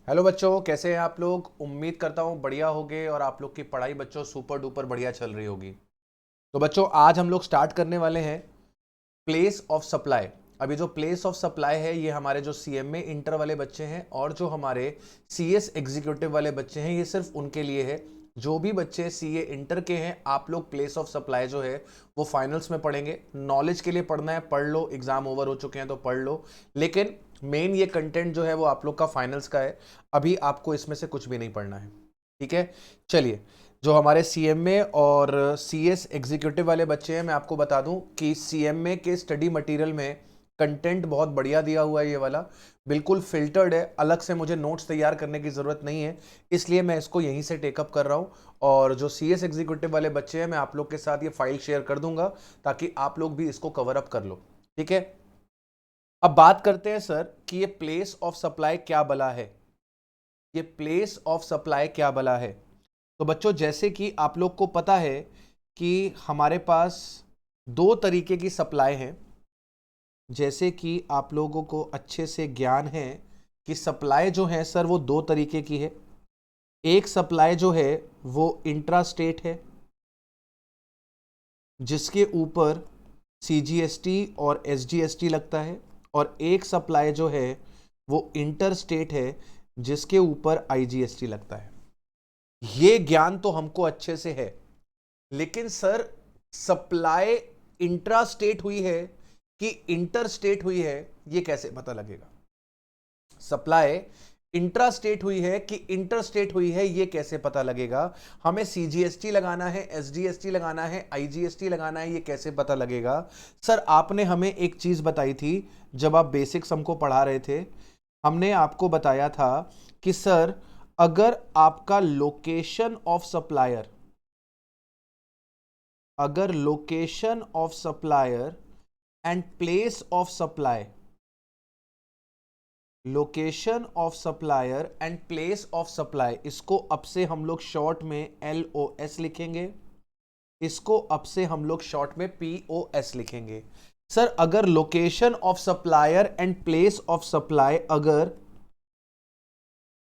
Hello बच्चों, कैसे हैं आप लोग। उम्मीद करता हूँ बढ़िया होगे और आप लोग की पढ़ाई बच्चों सुपर डुपर बढ़िया चल रही होगी। तो बच्चों आज हम लोग स्टार्ट करने वाले हैं प्लेस ऑफ सप्लाई। अभी जो प्लेस ऑफ सप्लाई है ये हमारे जो सीएमए इंटर वाले बच्चे हैं और जो हमारे सीएस एग्जीक्यूटिव वाले बच्चे हैं ये सिर्फ उनके लिए है। जो भी बच्चे सीए इंटर के हैं आप लोग प्लेस ऑफ सप्लाई जो है वो फाइनल्स में पढ़ेंगे। नॉलेज के लिए पढ़ना है पढ़ लो, एग्जाम ओवर हो चुके हैं तो पढ़ लो, लेकिन मेन ये कंटेंट जो है वो आप लोग का फाइनल्स का है। अभी आपको इसमें से कुछ भी नहीं पढ़ना है, ठीक है। चलिए, जो हमारे सीएमए और सीएस एग्जीक्यूटिव वाले बच्चे हैं मैं आपको बता दूं कि सीएमए के स्टडी मटेरियल में कंटेंट बहुत बढ़िया दिया हुआ है। ये वाला बिल्कुल फिल्टर्ड है, अलग से मुझे नोट्स तैयार करने की जरूरत नहीं है, इसलिए मैं इसको यहीं से टेकअप कर रहा हूं। और जो सीएस एग्जीक्यूटिव वाले बच्चे हैं मैं आप लोग के साथ ये फाइल शेयर कर दूंगा ताकि आप लोग भी इसको कवर अप कर लो, ठीक है। अब बात करते हैं सर कि ये प्लेस ऑफ सप्लाई क्या बला है। ये प्लेस ऑफ सप्लाई क्या बला है। तो बच्चों जैसे कि आप लोग को पता है कि हमारे पास दो तरीके की सप्लाई है। जैसे कि आप लोगों को अच्छे से ज्ञान है कि सप्लाई जो है सर वो दो तरीके की है। एक सप्लाई जो है वो इंट्रा स्टेट है जिसके ऊपर सीजीएसटी और एसजीएसटी लगता है, और एक सप्लाई जो है वो इंटर स्टेट है जिसके ऊपर आईजीएसटी लगता है। ये ज्ञान तो हमको अच्छे से है, लेकिन सर सप्लाई इंट्रा स्टेट हुई है कि इंटर स्टेट हुई है ये कैसे पता लगेगा। सप्लाई इंट्रा स्टेट हुई है कि इंटर स्टेट हुई है ये कैसे पता लगेगा। हमें सीजीएसटी लगाना है, एसजीएसटी लगाना है, आईजीएसटी लगाना है, ये कैसे पता लगेगा। सर आपने हमें एक चीज बताई थी जब आप बेसिक्स हमको पढ़ा रहे थे। हमने आपको बताया था कि सर अगर आपका लोकेशन ऑफ सप्लायर, अगर location of supplier and place of supply, location of supplier and place of supply, इसको अब से हम लोग शॉर्ट में LOS लिखेंगे, इसको अब से हम लोग शॉर्ट में POS लिखेंगे। सर अगर location of supplier and place of supply अगर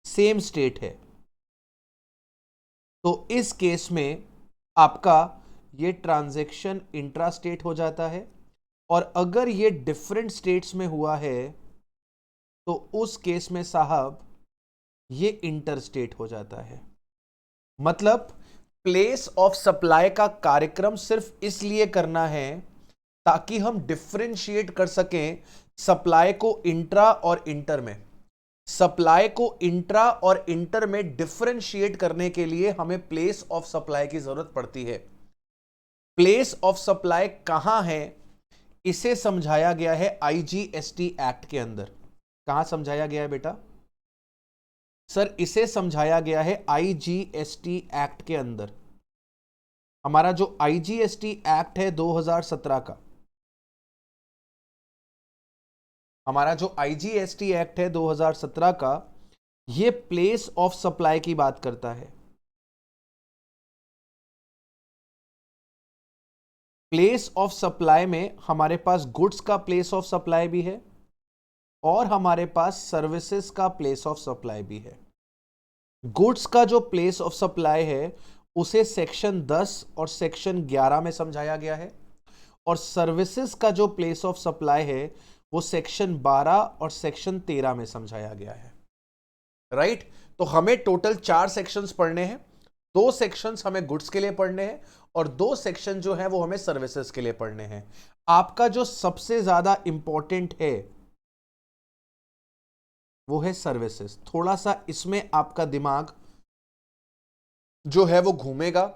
सेम स्टेट है तो इस केस में आपका ये ट्रांजैक्शन इंट्रा स्टेट हो जाता है, और अगर ये डिफरेंट स्टेट्स में हुआ है तो उस केस में साहब ये इंटर स्टेट हो जाता है। मतलब प्लेस ऑफ सप्लाई का कार्यक्रम सिर्फ इसलिए करना है ताकि हम डिफरेंशिएट कर सकें सप्लाई को इंट्रा और इंटर में। सप्लाई को इंट्रा और इंटर में डिफरेंशिएट करने के लिए हमें प्लेस ऑफ सप्लाई की जरूरत पड़ती है। प्लेस ऑफ सप्लाई कहां है इसे समझाया गया है आईजीएसटी एक्ट के अंदर। कहां समझाया गया है बेटा? सर इसे समझाया गया है आईजीएसटी एक्ट के अंदर। हमारा जो आईजीएसटी एक्ट है 2017 का, हमारा जो आईजीएसटी एक्ट है 2017 का, ये प्लेस ऑफ सप्लाई की बात करता है। प्लेस ऑफ सप्लाई में हमारे पास गुड्स का प्लेस ऑफ सप्लाई भी है और हमारे पास सर्विसेज का प्लेस ऑफ सप्लाई भी है। गुड्स का जो प्लेस ऑफ सप्लाई है उसे सेक्शन 10 और सेक्शन 11 में समझाया गया है, और सर्विसेज का जो प्लेस ऑफ सप्लाई है वो सेक्शन 12 और सेक्शन 13 में समझाया गया है। राइट, तो हमें टोटल 4 सेक्शंस पढ़ने हैं। 2 सेक्शंस हमें गुड्स के लिए पढ़ने हैं और 2 सेक्शन जो है वो हमें सर्विसेज के लिए पढ़ने हैं। आपका जो सबसे ज्यादा इंपॉर्टेंट है वो है सर्विसेज। थोड़ा सा इसमें आपका दिमाग जो है वो घूमेगा,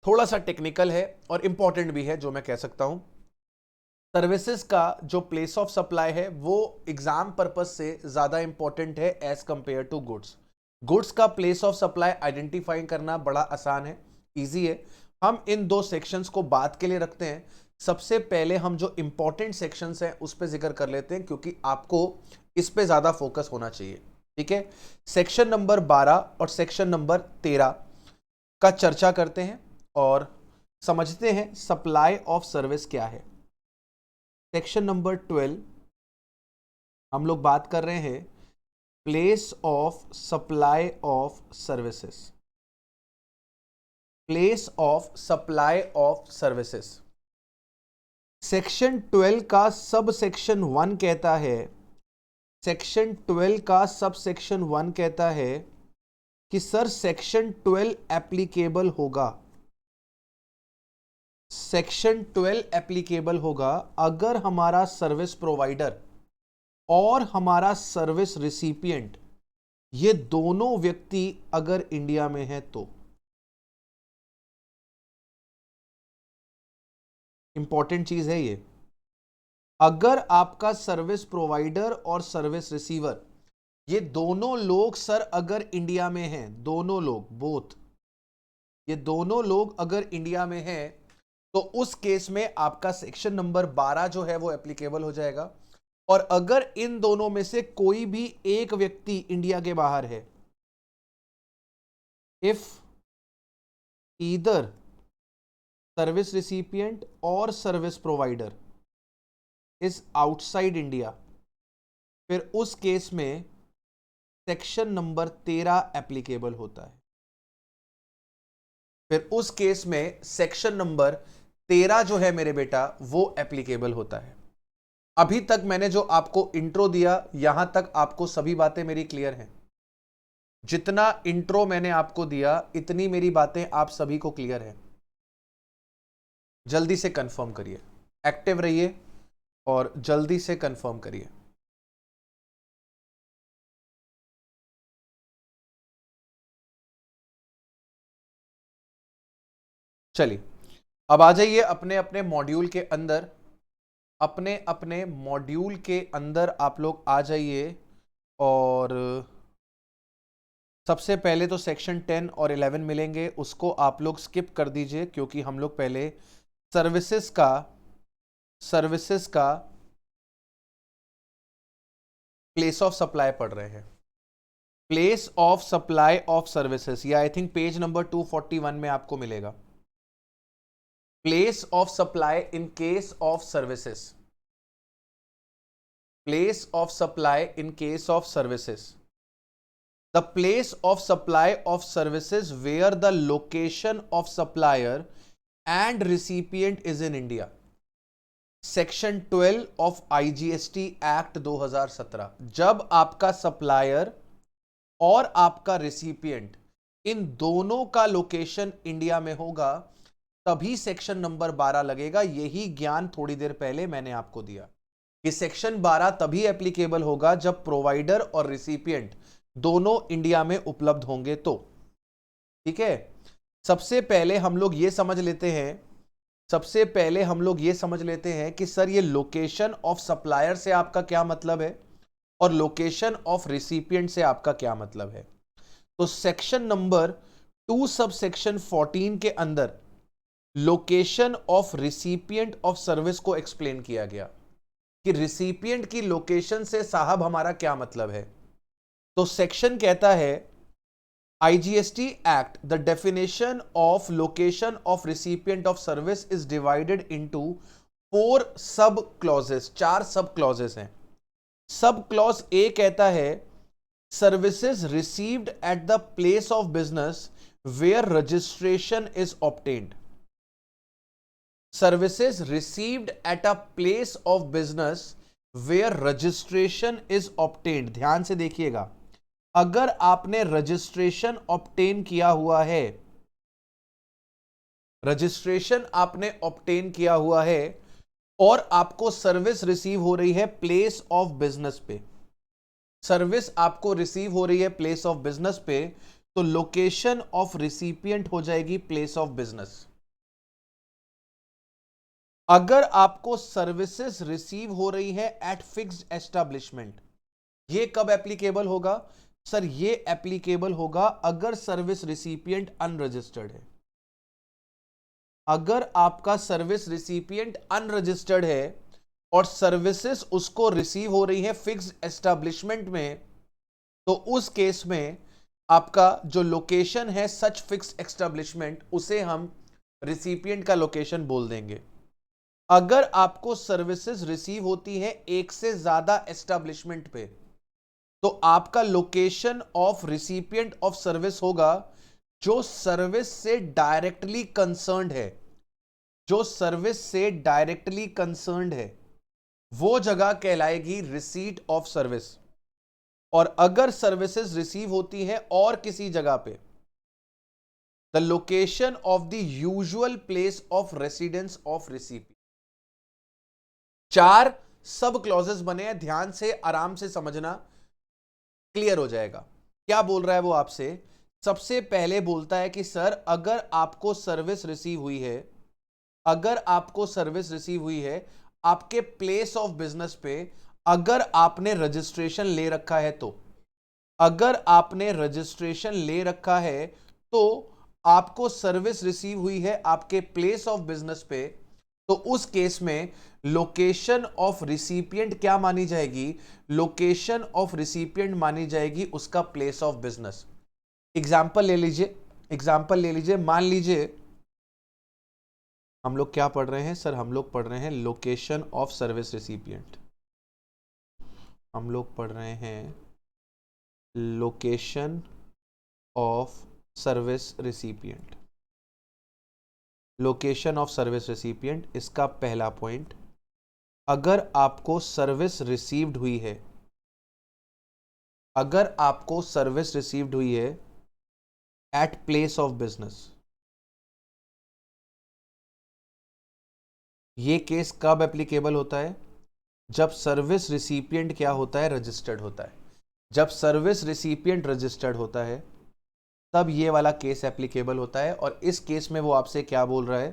थोड़ा सा टेक्निकल है और इंपॉर्टेंट भी है जो मैं कह सकता हूं। सर्विसेज का जो प्लेस ऑफ सप्लाई है वो एग्जाम पर्पज से ज्यादा इंपॉर्टेंट है as compare to goods. Goods का प्लेस ऑफ सप्लाई आइडेंटिफाई करना बड़ा आसान है, इजी है। हम इन 2 सेक्शंस को बात के लिए रखते हैं। सबसे पहले हम जो इंपॉर्टेंट सेक्शंस हैं उस पर जिक्र कर लेते हैं क्योंकि आपको इस पे ज्यादा फोकस होना चाहिए, ठीक है। सेक्शन नंबर 12 और सेक्शन नंबर 13 का चर्चा करते हैं और समझते हैं सप्लाई ऑफ सर्विस क्या है। सेक्शन नंबर 12 हम लोग बात कर रहे हैं place of supply of services, place of supply of services. Section 12 का सब सेक्शन 1 कहता है, सेक्शन 12 का सब सेक्शन 1 कहता है कि सर सेक्शन 12 एप्लीकेबल होगा, सेक्शन 12 एप्लीकेबल होगा अगर हमारा सर्विस प्रोवाइडर और हमारा सर्विस रिसिपिएंट ये दोनों व्यक्ति अगर इंडिया में है तो। इंपॉर्टेंट चीज है ये, अगर आपका सर्विस प्रोवाइडर और सर्विस रिसीवर ये दोनों लोग सर अगर इंडिया में हैं, दोनों लोग बोथ, ये दोनों लोग अगर इंडिया में हैं तो उस केस में आपका सेक्शन नंबर 12 जो है वो एप्लीकेबल हो जाएगा। और अगर इन दोनों में से कोई भी एक व्यक्ति इंडिया के बाहर है, इफ ईदर सर्विस रिसिपिएंट और service provider is outside India, फिर उस केस में सेक्शन नंबर 13 एप्लीकेबल होता है, फिर उस केस में सेक्शन नंबर 13 जो है मेरे बेटा वो एप्लीकेबल होता है। अभी तक मैंने जो आपको इंट्रो दिया यहां तक आपको सभी बातें मेरी क्लियर हैं? जितना इंट्रो मैंने आपको दिया इतनी मेरी बातें आप सभी को क्लियर है? जल्दी से कंफर्म करिए, एक्टिव रहिए और जल्दी से कंफर्म करिए। चलिए अब आ जाइए अपने अपने मॉड्यूल के अंदर, अपने अपने मॉड्यूल के अंदर आप लोग आ जाइए। और सबसे पहले तो सेक्शन 10 और 11 मिलेंगे, उसको आप लोग स्किप कर दीजिए क्योंकि हम लोग पहले सर्विसेज का प्लेस ऑफ सप्लाई पढ़ रहे हैं। Place of supply of services, या आई थिंक पेज नंबर 241 में आपको मिलेगा। Place of supply in case of services, place of supply in case of services, the place of supply of services where the location of supplier and recipient is in India, section 12 of IGST Act 2017। जब आपका supplier और आपका recipient इन दोनों का location India में होगा तभी section number 12 लगेगा। यही ज्ञान थोड़ी देर पहले मैंने आपको दिया कि सेक्शन 12 तभी एप्लीकेबल होगा जब प्रोवाइडर और रिसिपिएंट दोनों इंडिया में उपलब्ध होंगे तो। ठीक है, सबसे पहले हम लोग ये समझ लेते हैं, कि सर ये लोकेशन ऑफ सप्लायर से आपका क्या मतलब है और लोकेशन ऑफ रिसिपिएंट से आपका क्या मतलब है। तो सेक्शन नंबर 2 सब सेक्शन 14 के अंदर location of recipient of service को एक्सप्लेन किया गया कि रिसिपिएंट की लोकेशन से साहब हमारा क्या मतलब है। तो सेक्शन कहता है IGST act, the definition of location of recipient of service is divided into 4 सब क्लॉजेस, 4 सब क्लॉजेस हैं। सब क्लॉज ए कहता है services received at the place of business where registration is obtained, services received at a place of business where registration is obtained. ध्यान से देखिएगा, अगर आपने रजिस्ट्रेशन ऑब्टेन किया हुआ है, रजिस्ट्रेशन आपने ऑब्टेन किया हुआ है और आपको सर्विस रिसीव हो रही है प्लेस ऑफ बिजनेस पे, सर्विस आपको रिसीव हो रही है प्लेस ऑफ बिजनेस पे, तो लोकेशन ऑफ रिसिपिएंट हो जाएगी प्लेस ऑफ बिजनेस। अगर आपको सर्विसेज रिसीव हो रही है एट फिक्स्ड एस्टैब्लिशमेंट, ये कब एप्लीकेबल होगा सर? ये एप्लीकेबल होगा अगर सर्विस रिसिपिएंट अनरजिस्टर्ड है। अगर आपका सर्विस रिसिपिएंट अनरजिस्टर्ड है और सर्विसेज उसको रिसीव हो रही है फिक्स्ड एस्टैब्लिशमेंट में, तो उस केस में आपका जो लोकेशन है सच फिक्स्ड एस्टैब्लिशमेंट उसे हम रिसिपिएंट का लोकेशन बोल देंगे। अगर आपको सर्विसेज रिसीव होती है एक से ज्यादा एस्टैब्लिशमेंट पे, तो आपका location of recipient of service होगा जो सर्विस से डायरेक्टली कंसर्न्ड है, जो सर्विस से डायरेक्टली कंसर्न्ड है, वो जगह कहलाएगी रिसीट ऑफ सर्विस। और अगर सर्विसेज रिसीव होती है और किसी जगह पे, the location of the usual place of residence of recipient. 4 सब क्लॉजेस बने हैं, ध्यान से आराम से समझना, क्लियर हो जाएगा। क्या बोल रहा है वो आपसे? सबसे पहले बोलता है कि सर अगर आपको सर्विस रिसीव हुई है, अगर आपको सर्विस रिसीव हुई है आपके प्लेस ऑफ बिजनेस पे, अगर आपने रजिस्ट्रेशन ले रखा है, तो अगर आपने रजिस्ट्रेशन ले रखा है तो आपको सर्विस रिसीव हुई है आपके प्लेस ऑफ बिजनेस पे, तो उस केस में लोकेशन ऑफ रिसिपिएंट क्या मानी जाएगी? लोकेशन ऑफ रिसिपिएंट मानी जाएगी उसका प्लेस ऑफ बिजनेस। एग्जाम्पल ले लीजिए, एग्जाम्पल ले लीजिए, मान लीजिए हम लोग क्या पढ़ रहे हैं सर? हम लोग पढ़ रहे हैं लोकेशन ऑफ सर्विस रिसिपिएंट। हम लोग पढ़ रहे हैं location of service recipient. Location of service recipient, इसका पहला पॉइंट, अगर आपको सर्विस रिसीव्ड हुई है, अगर आपको सर्विस रिसीव्ड हुई है एट प्लेस ऑफ बिजनेस, ये केस कब एप्लीकेबल होता है? जब सर्विस रिसिपिएंट क्या होता है? रजिस्टर्ड होता है। जब सर्विस रिसिपिएंट रजिस्टर्ड होता है तब ये वाला केस एप्लीकेबल होता है। और इस केस में वो आपसे क्या बोल रहा है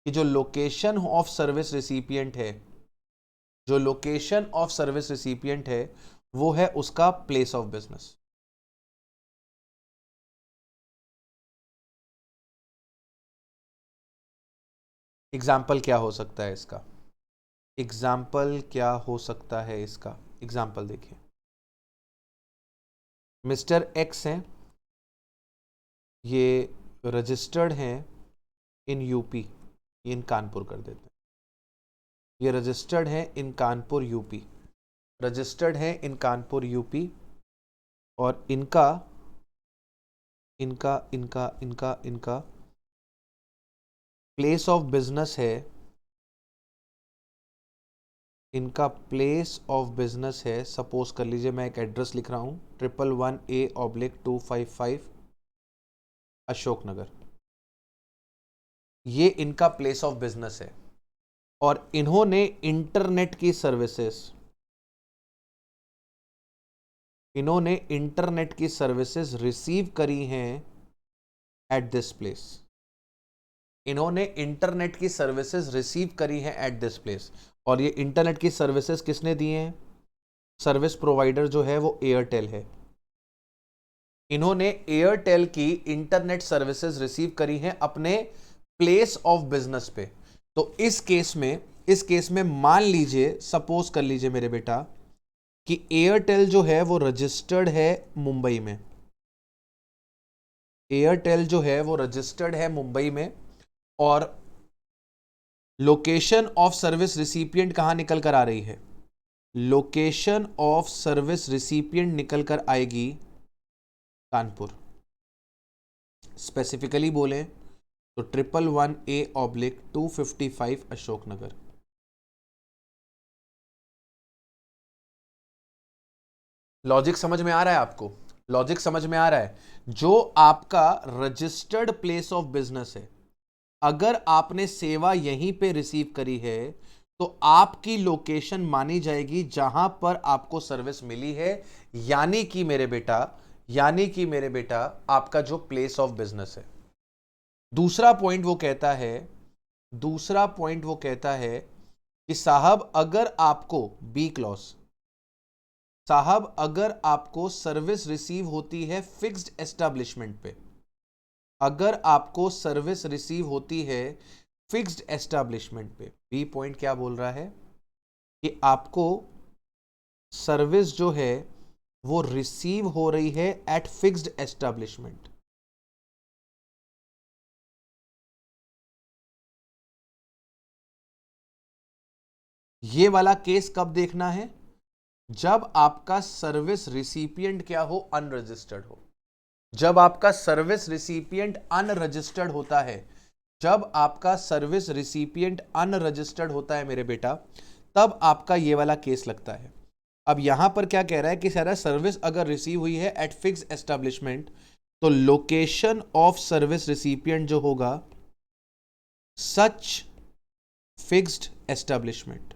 कि जो लोकेशन ऑफ सर्विस रिसिपिएंट है, जो लोकेशन ऑफ सर्विस रिसिपिएंट है वो है उसका प्लेस ऑफ बिजनेस। एग्जाम्पल क्या हो सकता है इसका? एग्जाम्पल क्या हो सकता है इसका? एग्जाम्पल देखिए, मिस्टर एक्स हैं, ये रजिस्टर्ड हैं इन यूपी, इन कानपुर कर देते हैं, ये रजिस्टर्ड हैं इन कानपुर यूपी, रजिस्टर्ड हैं इन कानपुर यूपी, और इनका इनका इनका इनका इनका प्लेस ऑफ बिजनेस है, इनका प्लेस ऑफ बिजनेस है, सपोज कर लीजिए मैं एक एड्रेस लिख रहा हूं, 111A/255 अशोकनगर, ये इनका प्लेस ऑफ बिजनेस है। और इन्होंने इंटरनेट की सर्विसेज, इन्होंने इंटरनेट की सर्विसेज रिसीव करी हैं एट दिस प्लेस, इन्होंने इंटरनेट की सर्विसेज रिसीव करी हैं एट दिस प्लेस। और ये इंटरनेट की सर्विसेज किसने दी हैं? सर्विस प्रोवाइडर जो है वो एयरटेल है। इन्होंने एयरटेल की इंटरनेट सर्विसेज रिसीव करी हैं अपने प्लेस ऑफ बिजनेस पे। तो इस केस में मान लीजिए, सपोज कर लीजिए मेरे बेटा कि एयरटेल जो है वो रजिस्टर्ड है मुंबई में, एयरटेल जो है वो रजिस्टर्ड है मुंबई में, और लोकेशन ऑफ सर्विस रिसिपिएंट कहां निकल कर आ रही है? लोकेशन ऑफ सर्विस रिसिपिएंट निकल कर आएगी कानपुर। स्पेसिफिकली बोले तो 111A/255 अशोकनगर। लॉजिक समझ में आ रहा है आपको? लॉजिक समझ में आ रहा है? जो आपका रजिस्टर्ड प्लेस ऑफ बिजनेस है, अगर आपने सेवा यहीं पे रिसीव करी है तो आपकी लोकेशन मानी जाएगी जहां पर आपको सर्विस मिली है, यानी कि मेरे बेटा, यानी कि मेरे बेटा आपका जो प्लेस ऑफ बिजनेस है। दूसरा पॉइंट वो कहता है, दूसरा पॉइंट वो कहता है कि साहब अगर आपको बी क्लॉज, साहब अगर आपको सर्विस रिसीव होती है फिक्स्ड एस्टेब्लिशमेंट पे, अगर आपको सर्विस रिसीव होती है फिक्स्ड एस्टेब्लिशमेंट पे, बी पॉइंट क्या बोल रहा है कि आपको सर्विस जो है वो रिसीव हो रही है एट फिक्स्ड एस्टेब्लिशमेंट। ये वाला केस कब देखना है? जब आपका सर्विस रिसिपिएंट क्या हो, अनरजिस्टर्ड हो। जब आपका सर्विस रिसिपिएंट अनरजिस्टर्ड होता है, जब आपका सर्विस रिसिपिएंट अनरजिस्टर्ड होता है मेरे बेटा, तब आपका ये वाला केस लगता है। अब यहां पर क्या कह रहा है कि सारा सर्विस अगर रिसीव हुई है एट फिक्स एस्टेब्लिशमेंट, तो लोकेशन ऑफ सर्विस रिसिपिएंट जो होगा सच फिक्स्ड एस्टेब्लिशमेंट।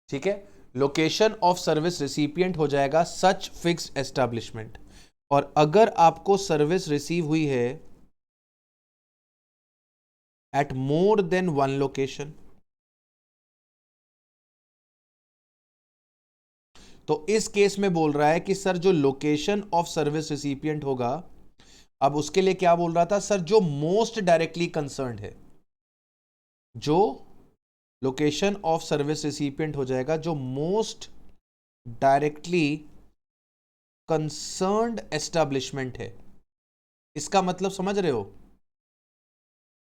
ठीक है, लोकेशन ऑफ सर्विस रिसिपिएंट हो जाएगा सच फिक्स्ड एस्टेब्लिशमेंट। और अगर आपको सर्विस रिसीव हुई है at more than one location, तो इस केस में बोल रहा है कि सर जो लोकेशन ऑफ सर्विस रिसिपिएंट होगा, अब उसके लिए क्या बोल रहा था सर, जो मोस्ट डायरेक्टली कंसर्न्ड है, जो लोकेशन ऑफ सर्विस रिसिपिएंट हो जाएगा जो मोस्ट डायरेक्टली कंसर्न्ड एस्टेब्लिशमेंट है। इसका मतलब समझ रहे हो,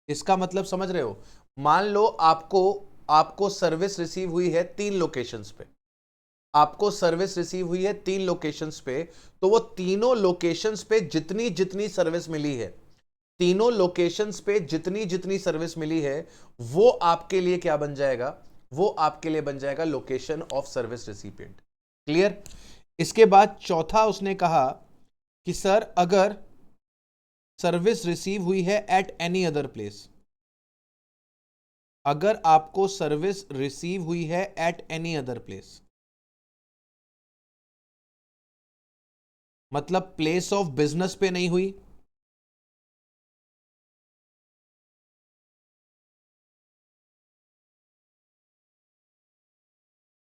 इसका मतलब समझ रहे हो। मान लो आपको सर्विस रिसीव हुई है 3 लोकेशंस पे, आपको सर्विस रिसीव हुई है 3 लोकेशंस पे, तो वो तीनों लोकेशंस पे जितनी जितनी सर्विस मिली है, तीनों लोकेशंस पे जितनी जितनी सर्विस मिली है, वो आपके लिए क्या बन जाएगा, वो आपके लिए बन जाएगा location of service recipient. Clear. इसके बाद चौथा उसने कहा कि सर अगर सर्विस रिसीव हुई है एट एनी अदर प्लेस, अगर आपको सर्विस रिसीव हुई है एट एनी अदर प्लेस, मतलब प्लेस ऑफ बिजनेस पे नहीं हुई,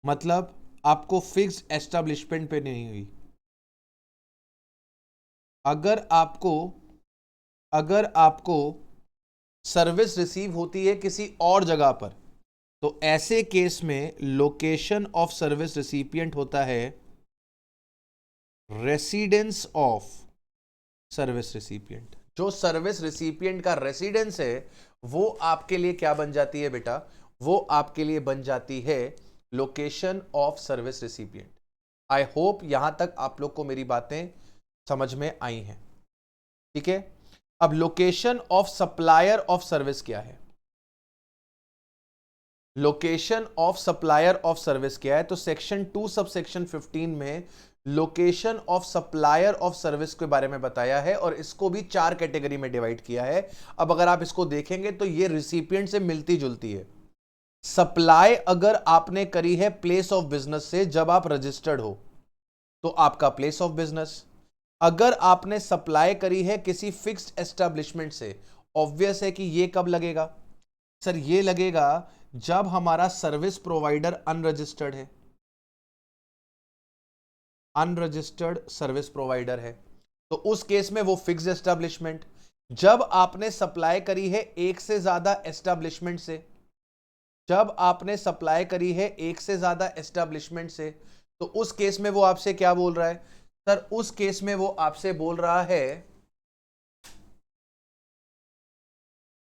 मतलब आपको फिक्स्ड एस्टेब्लिशमेंट पे नहीं हुई, अगर आपको सर्विस रिसीव होती है किसी और जगह पर, तो ऐसे केस में लोकेशन ऑफ सर्विस रिसिपिएंट होता है रेसिडेंस ऑफ सर्विस रिसिपिएंट। जो सर्विस रिसिपिएंट का रेसिडेंस है वो आपके लिए क्या बन जाती है बेटा, वो आपके लिए बन जाती है location of service recipient. I hope यहां तक आप लोग को मेरी बातें समझ में आई हैं। ठीक है, अब location of supplier of service क्या है, location of supplier of service क्या है, तो सेक्शन 2 सब सेक्शन 15 में location of supplier of service के बारे में बताया है और इसको भी 4 कैटेगरी में डिवाइड किया है। अब अगर आप इसको देखेंगे तो ये रिसिपिएंट से मिलती जुलती है। सप्लाई अगर आपने करी है प्लेस ऑफ बिजनेस से, जब आप रजिस्टर्ड हो तो आपका प्लेस ऑफ बिजनेस। अगर आपने सप्लाई करी है किसी फिक्स्ड एस्टेब्लिशमेंट से, ऑब्वियस है कि ये कब लगेगा सर, ये लगेगा जब हमारा सर्विस प्रोवाइडर अनरजिस्टर्ड है, अनरजिस्टर्ड सर्विस प्रोवाइडर है, तो उस केस में वो फिक्स्ड एस्टेब्लिशमेंट। जब आपने सप्लाई करी है एक से ज्यादा एस्टेब्लिशमेंट से, जब आपने सप्लाई करी है एक से ज्यादा एस्टेब्लिशमेंट से, तो उस केस में वो आपसे क्या बोल रहा है सर, उस केस में वो आपसे बोल रहा है,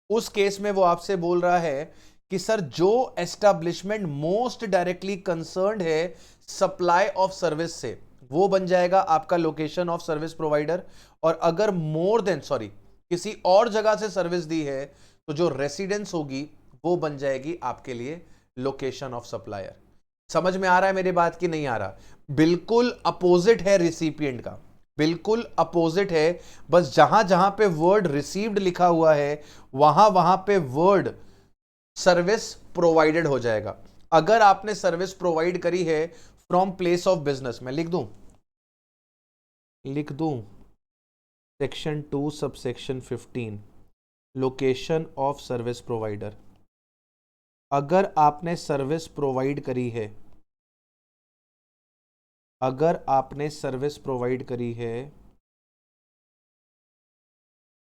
उस केस में वो आपसे बोल रहा है कि सर जो एस्टेब्लिशमेंट मोस्ट डायरेक्टली कंसर्न्ड है सप्लाई ऑफ सर्विस से, वो बन जाएगा आपका लोकेशन ऑफ सर्विस प्रोवाइडर। और अगर मोर देन किसी और जगह से सर्विस दी है, तो जो रेसिडेंस होगी वो बन जाएगी आपके लिए लोकेशन ऑफ सप्लायर। समझ में आ रहा है मेरी बात की नहीं आ रहा? बिल्कुल अपोजिट है रिसिपिएंट का, बिल्कुल अपोजिट है। बस जहां जहां पे वर्ड रिसीव्ड लिखा हुआ है वहां वहां पे वर्ड सर्विस प्रोवाइडेड हो जाएगा। अगर आपने सर्विस प्रोवाइड करी है फ्रॉम प्लेस ऑफ बिजनेस, मैं लिख दूं section 2 sub section 15 location of service provider. अगर आपने सर्विस प्रोवाइड करी है, अगर आपने सर्विस प्रोवाइड करी है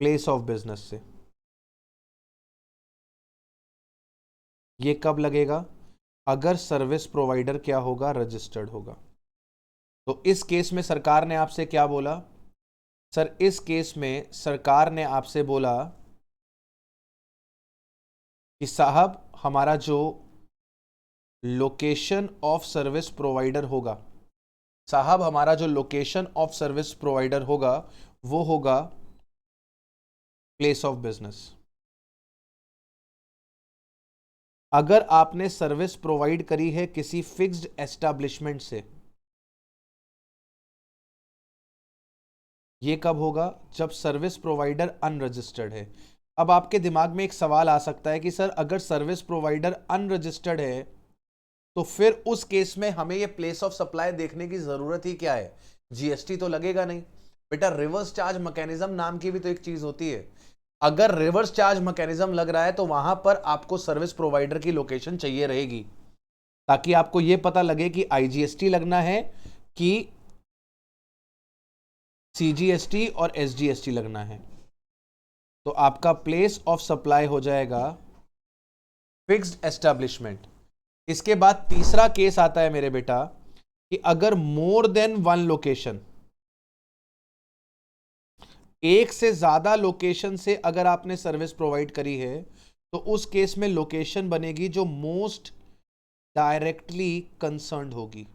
प्लेस ऑफ बिजनेस से, ये कब लगेगा, अगर सर्विस प्रोवाइडर क्या होगा, रजिस्टर्ड होगा। तो इस केस में सरकार ने आपसे क्या बोला सर, इस केस में सरकार ने आपसे बोला कि साहब हमारा जो लोकेशन ऑफ सर्विस प्रोवाइडर होगा, साहब हमारा जो लोकेशन ऑफ सर्विस प्रोवाइडर होगा वो होगा प्लेस ऑफ बिजनेस। अगर आपने सर्विस प्रोवाइड करी है किसी फिक्स्ड एस्टैब्लिशमेंट से, ये कब होगा? जब सर्विस प्रोवाइडर अनरजिस्टर्ड है। अब आपके दिमाग में एक सवाल आ सकता है कि सर अगर सर्विस प्रोवाइडर अनरजिस्टर्ड है तो फिर उस केस में हमें ये प्लेस ऑफ सप्लाई देखने की जरूरत ही क्या है? जीएसटी तो लगेगा नहीं। बेटा रिवर्स चार्ज मैकेनिज्म नाम की भी तो एक चीज होती है। अगर रिवर्स चार्ज मैकेनिज्म लग रहा है तो वहां पर आपको सर्विस प्रोवाइडर की लोकेशन चाहिए रहेगी, ताकि आपको यह पता लगे कि आईजीएसटी लगना है कि सीजीएसटी और एसजीएसटी लगना है। तो आपका प्लेस ऑफ सप्लाई हो जाएगा फिक्स्ड एस्टैब्लिशमेंट। इसके बाद तीसरा केस आता है मेरे बेटा कि अगर मोर देन वन लोकेशन, एक से ज्यादा लोकेशन से अगर आपने सर्विस प्रोवाइड करी है तो उस केस में लोकेशन बनेगी जो मोस्ट डायरेक्टली कंसर्न्ड होगी।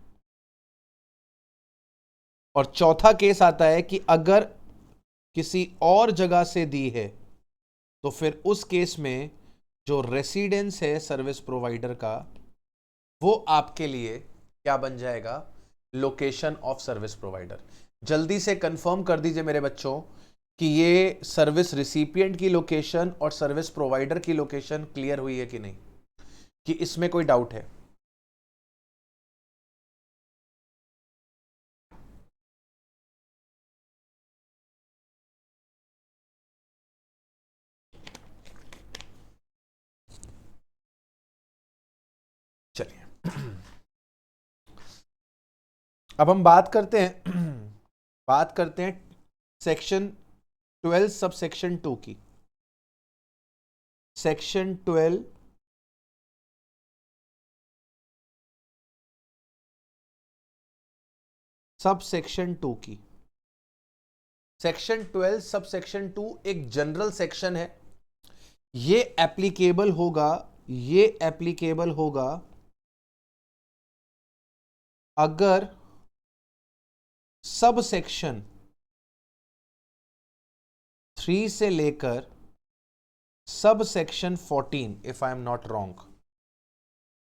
और चौथा केस आता है कि अगर किसी और जगह से दी है तो फिर उस केस में जो रेसिडेंस है सर्विस प्रोवाइडर का वो आपके लिए क्या बन जाएगा? Location of service provider. जल्दी से कंफर्म कर दीजिए मेरे बच्चों कि ये सर्विस रिसिपिएंट की लोकेशन और सर्विस प्रोवाइडर की लोकेशन क्लियर हुई है कि नहीं, कि इसमें कोई डाउट है? चलिए अब हम बात करते हैं सेक्शन 12 सब सेक्शन 2 की। सेक्शन 12 सब सेक्शन 2 की। सेक्शन 12 सब सेक्शन 2 एक जनरल सेक्शन है। ये एप्लीकेबल होगा अगर सब सेक्शन 3 से लेकर sub section 14, if I am not wrong,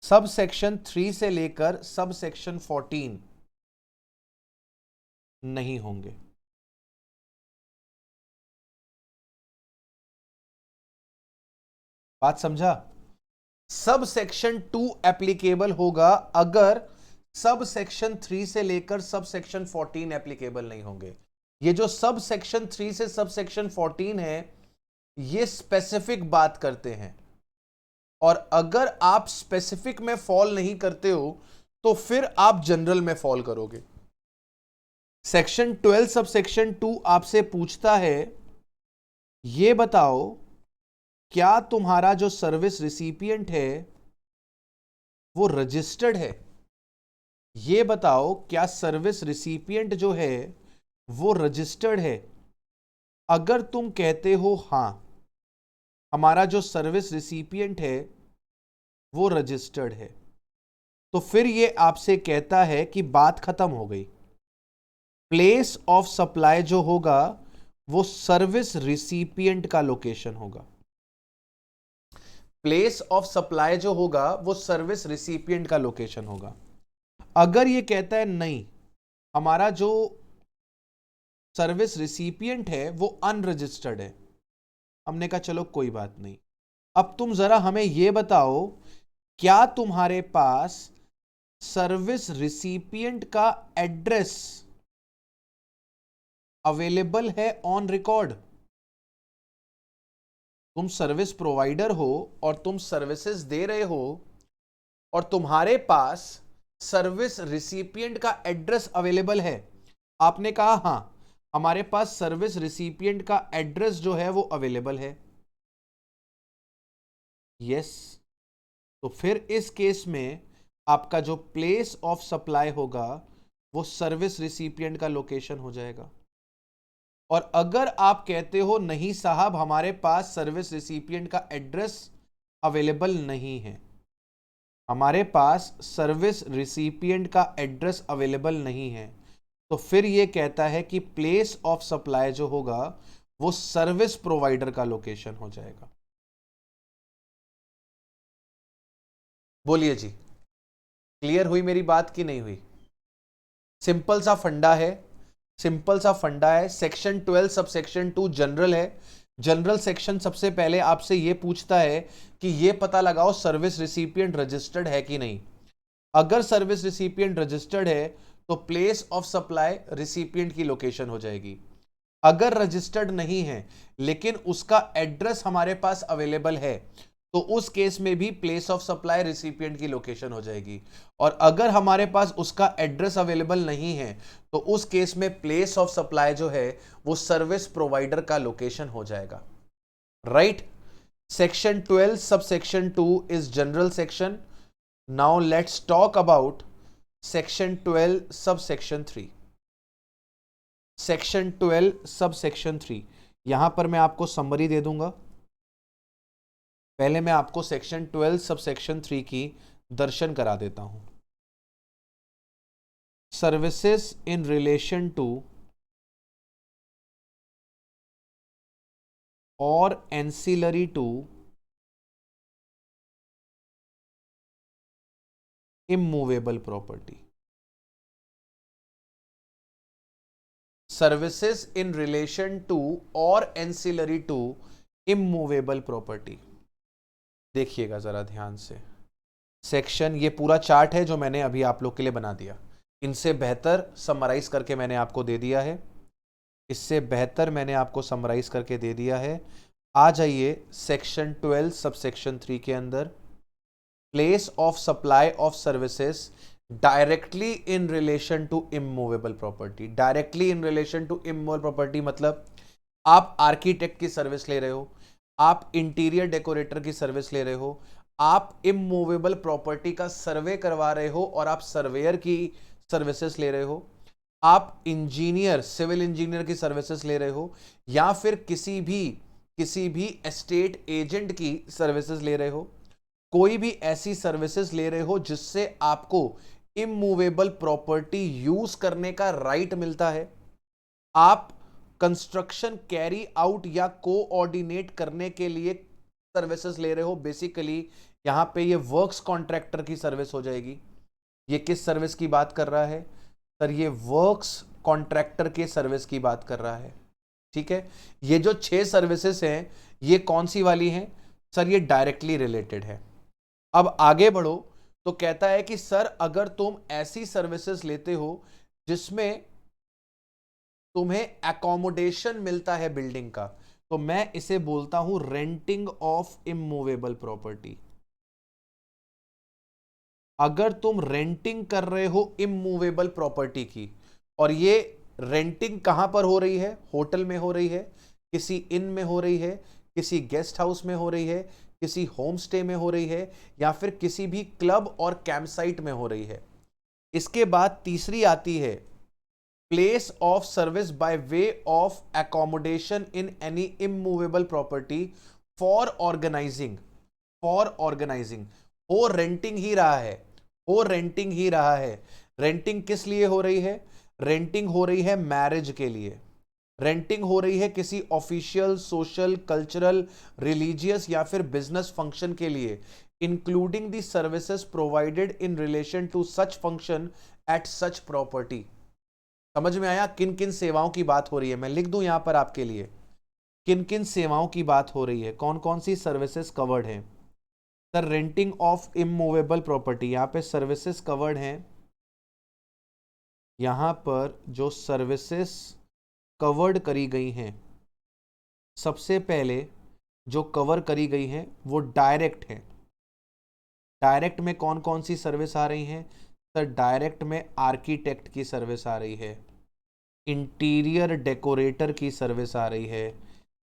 sub section 3 से लेकर सब सेक्शन 14 नहीं होंगे। बात समझा? सब सेक्शन 2 एप्लीकेबल होगा अगर सब सेक्शन 3 से लेकर सब सेक्शन 14 एप्लीकेबल नहीं होंगे। ये जो सब सेक्शन 3 से सब सेक्शन 14 है ये स्पेसिफिक बात करते हैं, और अगर आप स्पेसिफिक में फॉल नहीं करते हो तो फिर आप जनरल में फॉल करोगे। सेक्शन 12 सब सेक्शन 2 आपसे पूछता है ये बताओ क्या तुम्हारा जो सर्विस रिसिपिएंट है वो रजिस्टर्ड है? ये बताओ क्या सर्विस रिसिपिएंट जो है वो रजिस्टर्ड है? अगर तुम कहते हो हां हमारा जो सर्विस रिसिपिएंट है वो रजिस्टर्ड है, तो फिर ये आपसे कहता है कि बात खत्म हो गई। प्लेस ऑफ सप्लाई जो होगा वो सर्विस रिसिपिएंट का लोकेशन होगा। प्लेस ऑफ सप्लाई जो होगा वो सर्विस रिसिपिएंट का लोकेशन होगा। अगर ये कहता है नहीं हमारा जो सर्विस रिसिपिएंट है वो अनरजिस्टर्ड है, हमने कहा चलो कोई बात नहीं, अब तुम जरा हमें यह बताओ क्या तुम्हारे पास सर्विस रिसिपिएंट का एड्रेस अवेलेबल है ऑन रिकॉर्ड? तुम सर्विस प्रोवाइडर हो और तुम सर्विसेज दे रहे हो और तुम्हारे पास सर्विस रिसिपिएंट का एड्रेस अवेलेबल है। आपने कहा हां हमारे पास सर्विस रिसिपिएंट का एड्रेस जो है वो अवेलेबल है। यस, तो फिर इस केस में आपका जो प्लेस ऑफ सप्लाई होगा वो सर्विस रिसिपिएंट का लोकेशन हो जाएगा। और अगर आप कहते हो नहीं साहब हमारे पास सर्विस रिसिपिएंट का एड्रेस अवेलेबल नहीं है, हमारे पास सर्विस रिसिपिएंट का एड्रेस अवेलेबल नहीं है, तो फिर ये कहता है कि प्लेस ऑफ सप्लाई जो होगा वो सर्विस प्रोवाइडर का लोकेशन हो जाएगा। बोलिए जी, क्लियर हुई मेरी बात कि नहीं हुई? सिंपल सा फंडा है, सिंपल सा फंडा है। सेक्शन 12 सब सेक्शन 2 जनरल है। जनरल सेक्शन सबसे पहले आपसे यह पूछता है कि यह पता लगाओ सर्विस रिसिपिएंट रजिस्टर्ड है कि नहीं। अगर सर्विस रिसिपिएंट रजिस्टर्ड है तो प्लेस ऑफ सप्लाई रिसिपिएंट की लोकेशन हो जाएगी। अगर रजिस्टर्ड नहीं है लेकिन उसका एड्रेस हमारे पास अवेलेबल है तो उस केस में भी प्लेस ऑफ सप्लाई रिसिपिएंट की लोकेशन हो जाएगी। और अगर हमारे पास उसका एड्रेस अवेलेबल नहीं है तो उस केस में प्लेस ऑफ सप्लाई जो है वो सर्विस प्रोवाइडर का लोकेशन हो जाएगा। Right? Section 12 sub section 2 is general section. Now let's talk about section 12 sub section 3। Section 12 sub section 3, यहां पर मैं आपको समरी दे दूंगा। पहले मैं आपको सेक्शन 12 सब सेक्शन 3 की दर्शन करा देता हूं। सर्विसेज इन रिलेशन टू और ancillary to immovable property. Services in relation to और एंसिलरी टू इमूवेबल प्रॉपर्टी। देखिएगा जरा ध्यान से सेक्शन, ये पूरा चार्ट है जो मैंने अभी आप लोग के लिए बना दिया। इनसे बेहतर समराइज करके मैंने आपको दे दिया है, इससे बेहतर मैंने आपको समराइज करके दे दिया है। आ जाइए सेक्शन 12 सब सेक्शन 3 के अंदर। Place of supply of services directly in relation to immovable property. Directly in relation to immovable property मतलब आप आर्किटेक्ट की सर्विस ले रहे हो, आप इंटीरियर डेकोरेटर की सर्विस ले रहे हो, आप इमूवेबल प्रॉपर्टी का सर्वे करवा रहे हो और आप सर्वेयर की सर्विसेज ले रहे हो, आप इंजीनियर सिविल इंजीनियर की सर्विसेज ले रहे हो, या फिर किसी भी एस्टेट एजेंट की सर्विसेज ले रहे हो, कोई भी ऐसी सर्विसेज ले रहे हो जिससे आपको इमूवेबल प्रॉपर्टी यूज करने का राइट मिलता है, आप कंस्ट्रक्शन कैरी आउट या कोऑर्डिनेट करने के लिए सर्विसेज ले रहे हो। बेसिकली यहां पे ये वर्क्स कॉन्ट्रैक्टर की सर्विस हो जाएगी। ये किस सर्विस की बात कर रहा है सर? ये वर्क्स कॉन्ट्रैक्टर के सर्विस की बात कर रहा है। ठीक है, ये जो 6 सर्विसेज हैं ये कौन सी वाली हैं सर? ये डायरेक्टली रिलेटेड है। अब आगे बढ़ो तो कहता है कि सर अगर तुम ऐसी सर्विसेज लेते हो जिसमें तुम्हें एकोमोडेशन मिलता है बिल्डिंग का, तो मैं इसे बोलता हूं रेंटिंग ऑफ इमूवेबल प्रॉपर्टी। अगर तुम रेंटिंग कर रहे हो इमूवेबल प्रॉपर्टी की, और ये रेंटिंग कहां पर हो रही है? होटल में हो रही है, किसी इन में हो रही है, किसी गेस्ट हाउस में हो रही है, किसी होम स्टे में हो रही है, या फिर किसी भी क्लब और कैंपसाइट में हो रही है। इसके बाद तीसरी आती है place of service by way of accommodation in any immovable property for organising. हो रेंटिंग ही रहा है, हो रेंटिंग ही रहा है। रेंटिंग किस लिए हो रही है? रेंटिंग हो रही है मैरिज के लिए, रेंटिंग हो रही है किसी ऑफिशियल सोशल कल्चरल रिलीजियस या फिर बिजनेस फंक्शन के लिए, including the services provided in relation to such function at such property. समझ में आया किन किन सेवाओं की बात हो रही है? मैं लिख दूं यहां पर आपके लिए किन किन सेवाओं की बात हो रही है, कौन कौन सी सर्विसेज कवर्ड हैं। Sir renting of immovable property, यहां पे सर्विसेज कवर्ड हैं। यहां पर जो सर्विसेज कवर्ड करी गई हैं, सबसे पहले जो कवर करी गई हैं वो डायरेक्ट है। डायरेक्ट में कौन कौन सी सर्विस आ रही हैं सर? डायरेक्ट में आर्किटेक्ट की सर्विस आ रही है, इंटीरियर डेकोरेटर की सर्विस आ रही है,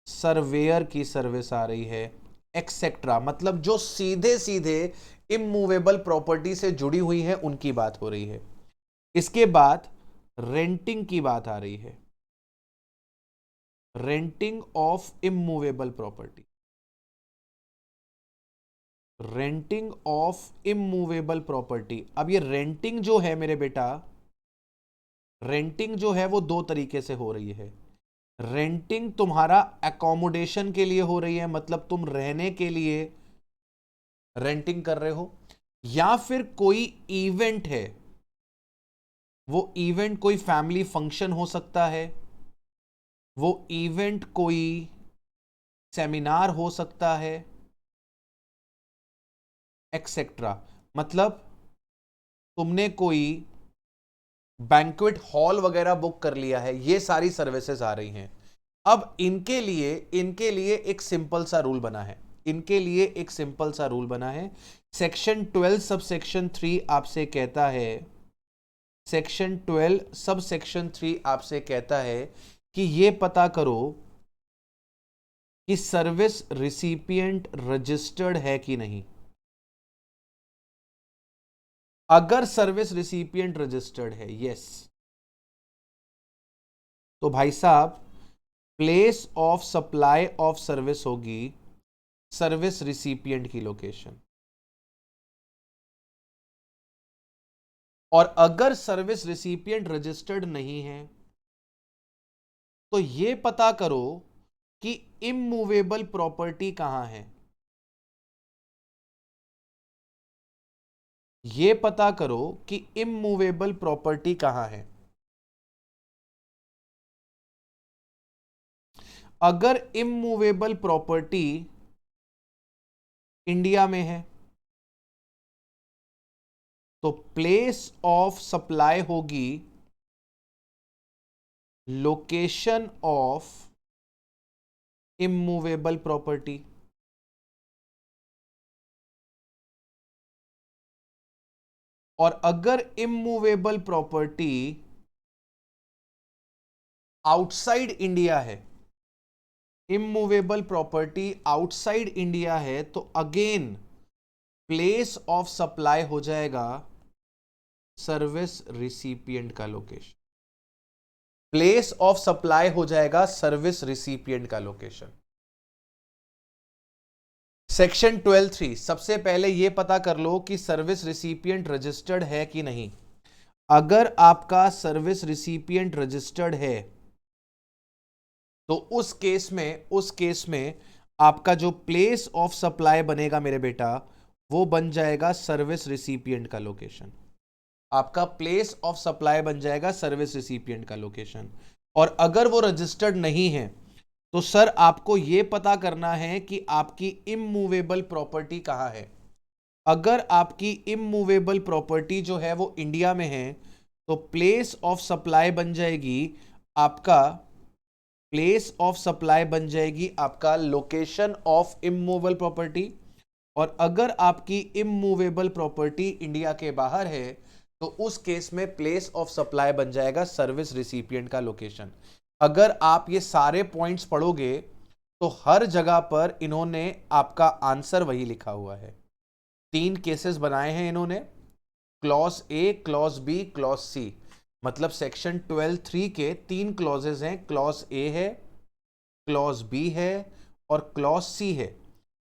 सर्वेयर की सर्विस आ रही है, एक्सेट्रा। मतलब जो सीधे सीधे इमूवेबल प्रॉपर्टी से जुड़ी हुई है उनकी बात हो रही है। इसके बाद रेंटिंग की बात आ रही है, renting of immovable property. Renting of immovable property. अब ये रेंटिंग जो है मेरे बेटा, रेंटिंग जो है वो दो तरीके से हो रही है। रेंटिंग तुम्हारा एकोमोडेशन के लिए हो रही है, मतलब तुम रहने के लिए रेंटिंग कर रहे हो, या फिर कोई इवेंट है, वो इवेंट कोई फैमिली फंक्शन हो सकता है, वो इवेंट कोई सेमिनार हो सकता है, एक्सेट्रा। मतलब तुमने कोई बैंक्वेट हॉल वगैरह बुक कर लिया है, ये सारी सर्विसेज आ रही हैं। अब इनके लिए एक सिंपल सा रूल बना है, इनके लिए एक सिंपल सा रूल बना है। सेक्शन 12 सब सेक्शन 3 आपसे कहता है, सेक्शन 12 सब सेक्शन 3 आपसे कहता है कि ये पता करो कि सर्विस रिसिपिएंट रजिस्टर्ड है कि नहीं। अगर सर्विस रिसिपिएंट रजिस्टर्ड है, यस, तो भाई साहब place of supply of service होगी सर्विस रिसिपिएंट की लोकेशन। और अगर सर्विस रिसिपिएंट रजिस्टर्ड नहीं है तो यह पता करो कि इमूवेबल प्रॉपर्टी कहां है। यह पता करो कि इमूवेबल प्रॉपर्टी कहां है। अगर इमूवेबल प्रॉपर्टी इंडिया में है तो प्लेस ऑफ सप्लाई होगी लोकेशन ऑफ इमूवेबल प्रॉपर्टी। और अगर इमूवेबल प्रॉपर्टी आउटसाइड इंडिया है, इमूवेबल प्रॉपर्टी आउटसाइड इंडिया है, तो अगेन प्लेस ऑफ सप्लाई हो जाएगा सर्विस रिसिपिएंट का लोकेशन। प्लेस ऑफ सप्लाई हो जाएगा सर्विस रिसिपिएंट का लोकेशन। सेक्शन 12(3) सबसे पहले यह पता कर लो कि सर्विस रिसिपिएंट रजिस्टर्ड है कि नहीं। अगर आपका सर्विस रिसिपिएंट रजिस्टर्ड है तो उस केस में आपका जो प्लेस ऑफ सप्लाई बनेगा मेरे बेटा, वो बन जाएगा सर्विस रिसिपिएंट का लोकेशन। आपका प्लेस ऑफ सप्लाई बन जाएगा सर्विस रिसिपिएंट का लोकेशन। और अगर वो रजिस्टर्ड नहीं है तो सर आपको यह पता करना है कि आपकी इमूवेबल प्रॉपर्टी कहां है। अगर आपकी इमूवेबल प्रॉपर्टी जो है वो इंडिया में है तो प्लेस ऑफ सप्लाई बन जाएगी आपका, प्लेस ऑफ सप्लाई बन जाएगी आपका लोकेशन ऑफ इमूवेबल प्रॉपर्टी। और अगर आपकी इमूवेबल प्रॉपर्टी इंडिया के बाहर है तो उस केस में प्लेस ऑफ सप्लाई बन जाएगा सर्विस रिसिपिएंट का लोकेशन। अगर आप ये सारे पॉइंट्स पढ़ोगे तो हर जगह पर इन्होंने आपका आंसर वही लिखा हुआ है। 3 केसेस बनाए हैं इन्होंने, clause A, clause B, clause C. मतलब सेक्शन 12(3) के 3 क्लॉजेज हैं। क्लॉज ए है, क्लॉज बी है और क्लॉज सी है।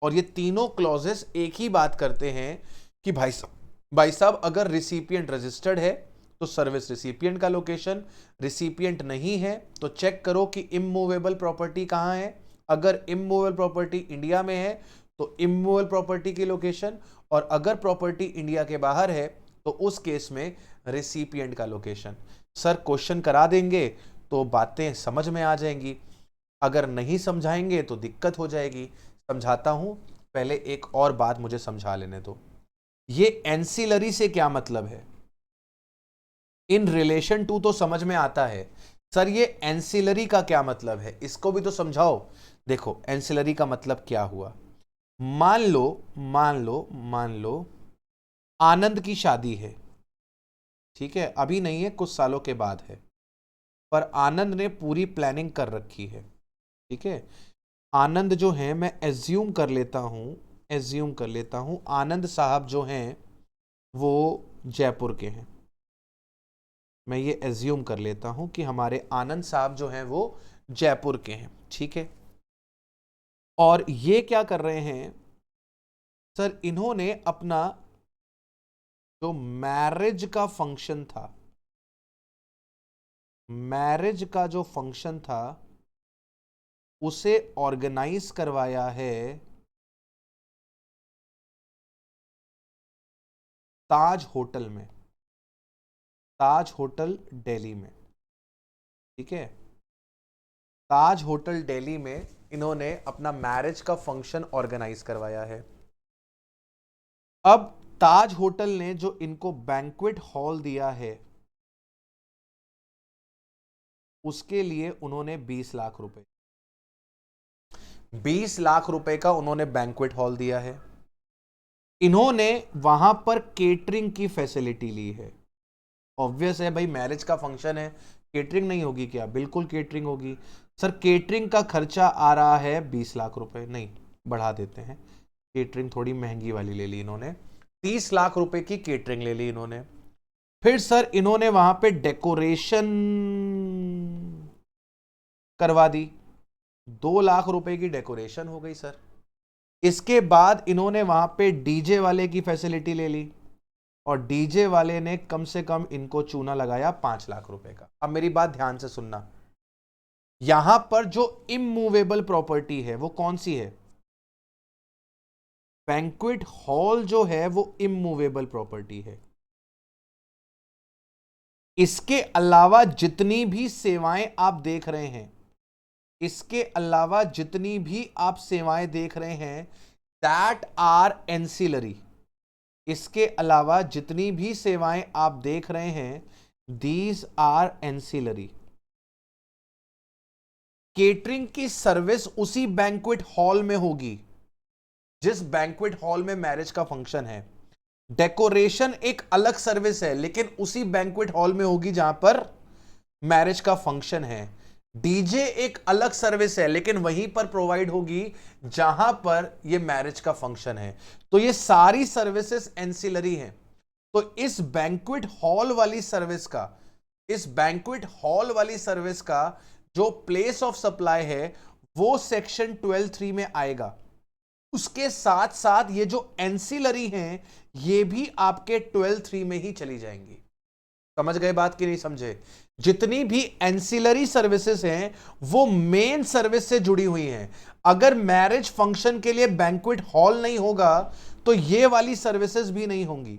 और ये तीनों क्लॉजेस एक ही बात करते हैं कि भाई साहब अगर रिसिपिएंट रजिस्टर्ड है तो सर्विस रिसिपिएंट का लोकेशन, रिसिपिएंट नहीं है तो चेक करो कि इमूवेबल प्रॉपर्टी कहां है। अगर इमूवेबल प्रॉपर्टी इंडिया में है तो इमूवेबल प्रॉपर्टी की लोकेशन, और अगर प्रॉपर्टी इंडिया के बाहर है तो उस केस में रिसिपिएंट का लोकेशन। सर क्वेश्चन करा देंगे तो बातें समझ में आ जाएंगी, अगर नहीं समझाएंगे तो दिक्कत हो जाएगी। समझाता हूं, पहले एक और बात मुझे समझा लेने दो। ये एंसिलरी से क्या मतलब है? इन रिलेशन टू तो समझ में आता है, सर ये एंसिलरी का क्या मतलब है, इसको भी तो समझाओ। देखो एंसिलरी का मतलब क्या हुआ। मान लो आनंद की शादी है, ठीक है, अभी नहीं है, कुछ सालों के बाद है, पर आनंद ने पूरी प्लानिंग कर रखी है, ठीक है। आनंद जो है, मैं एज्यूम कर लेता हूं आनंद साहब जो हैं वो जयपुर के हैं। मैं ये एज्यूम कर लेता हूं कि हमारे आनंद साहब जो हैं वो जयपुर के हैं, ठीक है। और ये क्या कर रहे हैं, सर इन्होंने अपना जो मैरिज का फंक्शन था, मैरिज का जो फंक्शन था उसे ऑर्गेनाइज करवाया है ताज होटल में, ताज होटल दिल्ली में। ठीक है, ताज होटल दिल्ली में इन्होंने अपना मैरिज का फंक्शन ऑर्गेनाइज करवाया है। अब ताज होटल ने जो इनको बैंक्वेट हॉल दिया है उसके लिए उन्होंने 20 लाख रुपए, 20 लाख रुपए का उन्होंने बैंक्वेट हॉल दिया है। इन्होंने वहां पर केटरिंग की फैसिलिटी ली है। ऑब्वियस है भाई, मैरिज का फंक्शन है, केटरिंग नहीं होगी क्या? बिल्कुल केटरिंग होगी। सर केटरिंग का खर्चा आ रहा है 20 लाख रुपए, नहीं बढ़ा देते हैं, केटरिंग थोड़ी महंगी वाली ले ली इन्होंने, 30 लाख रुपए की केटरिंग ले ली इन्होंने। फिर सर इन्होंने वहां पे डेकोरेशन करवा दी, 2 लाख रुपए की डेकोरेशन हो गई सर। इसके बाद इन्होंने वहां पे डीजे वाले की फैसिलिटी ले ली और डीजे वाले ने कम से कम इनको चूना लगाया 5 लाख रुपए का। अब मेरी बात ध्यान से सुनना, यहां पर जो इमूवेबल प्रॉपर्टी है वो कौन सी है? बैंक्वेट हॉल जो है वो इमूवेबल प्रॉपर्टी है। इसके अलावा जितनी भी सेवाएं आप देख रहे हैं, इसके अलावा जितनी भी आप सेवाएं देख रहे हैं, दैट आर एंसिलरी। इसके अलावा जितनी भी सेवाएं आप देख रहे हैं, दीज आर एंसिलरी। केटरिंग की सर्विस उसी बैंक्वेट हॉल में होगी जिस बैंक्वेट हॉल में मैरिज का फंक्शन है। डेकोरेशन एक अलग सर्विस है लेकिन उसी बैंक्वेट हॉल में होगी जहां पर मैरिज का फंक्शन है। डीजे एक अलग सर्विस है लेकिन वहीं पर प्रोवाइड होगी जहां पर यह मैरिज का फंक्शन है। तो ये सारी सर्विसेज एंसिलरी हैं। तो इस बैंक्वेट हॉल वाली सर्विस का, इस बैंक्वेट हॉल वाली सर्विस का जो प्लेस ऑफ सप्लाई है वो सेक्शन 12(3) में आएगा। उसके साथ साथ ये जो एंसिलरी हैं ये भी आपके 12(3) में ही चली जाएंगी। समझ गए बात कि नहीं समझे? जितनी भी एंसिलरी सर्विसेज हैं वो मेन सर्विस से जुड़ी हुई हैं। अगर मैरिज फंक्शन के लिए बैंक्वेट हॉल नहीं होगा तो ये वाली सर्विसेज भी नहीं होंगी।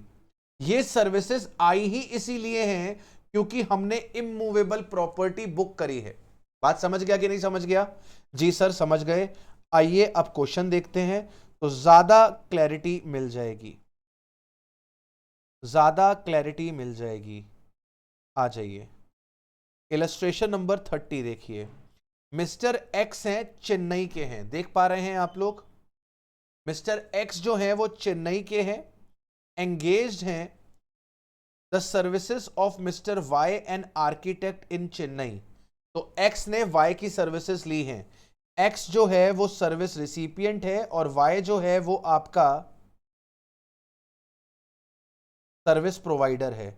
ये सर्विसेज आई ही इसीलिए हैं क्योंकि हमने इमूवेबल प्रॉपर्टी बुक करी है। बात समझ गया कि नहीं समझ गया? जी सर समझ गए। आइए अब क्वेश्चन देखते हैं तो ज्यादा क्लैरिटी मिल जाएगी, ज्यादा क्लैरिटी मिल जाएगी। आ जाइए, इलस्ट्रेशन नंबर 30 देखिए। मिस्टर एक्स हैं, चेन्नई के हैं, देख पा रहे हैं आप लोग? मिस्टर एक्स जो है वो चेन्नई के हैं, एंगेज्ड हैं the services of mister Y N architect in Chennai. तो एक्स ने वाई की सर्विसेज ली हैं। एक्स जो है वो सर्विस रिसिपिएंट है और वाई जो है वो आपका सर्विस प्रोवाइडर है।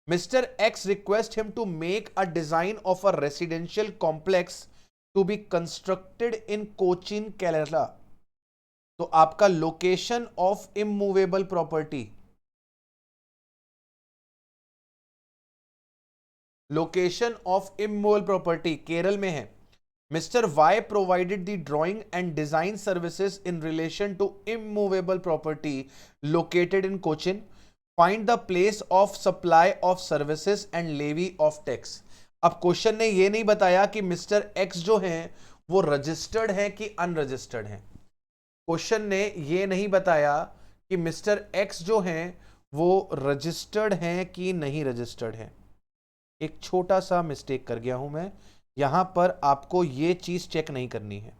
Mr. X requests him to make a design of a residential complex to be constructed in Cochin, Kerala. तो आपका location of immovable property, location of immovable property Kerala में है। Mr. Y provided the drawing and design services in relation to immovable property located in Cochin. Find the place of supply of services and levy of tax. अब question ने ये नहीं बताया कि mister x जो हैं वो रजिस्टर्ड है कि अनरजिस्टर्ड है। क्वेश्चन ने ये नहीं बताया कि मिस्टर एक्स जो हैं वो रजिस्टर्ड हैं कि नहीं रजिस्टर्ड है। एक छोटा सा मिस्टेक कर गया हूं मैं, यहां पर आपको ये चीज चेक नहीं करनी है,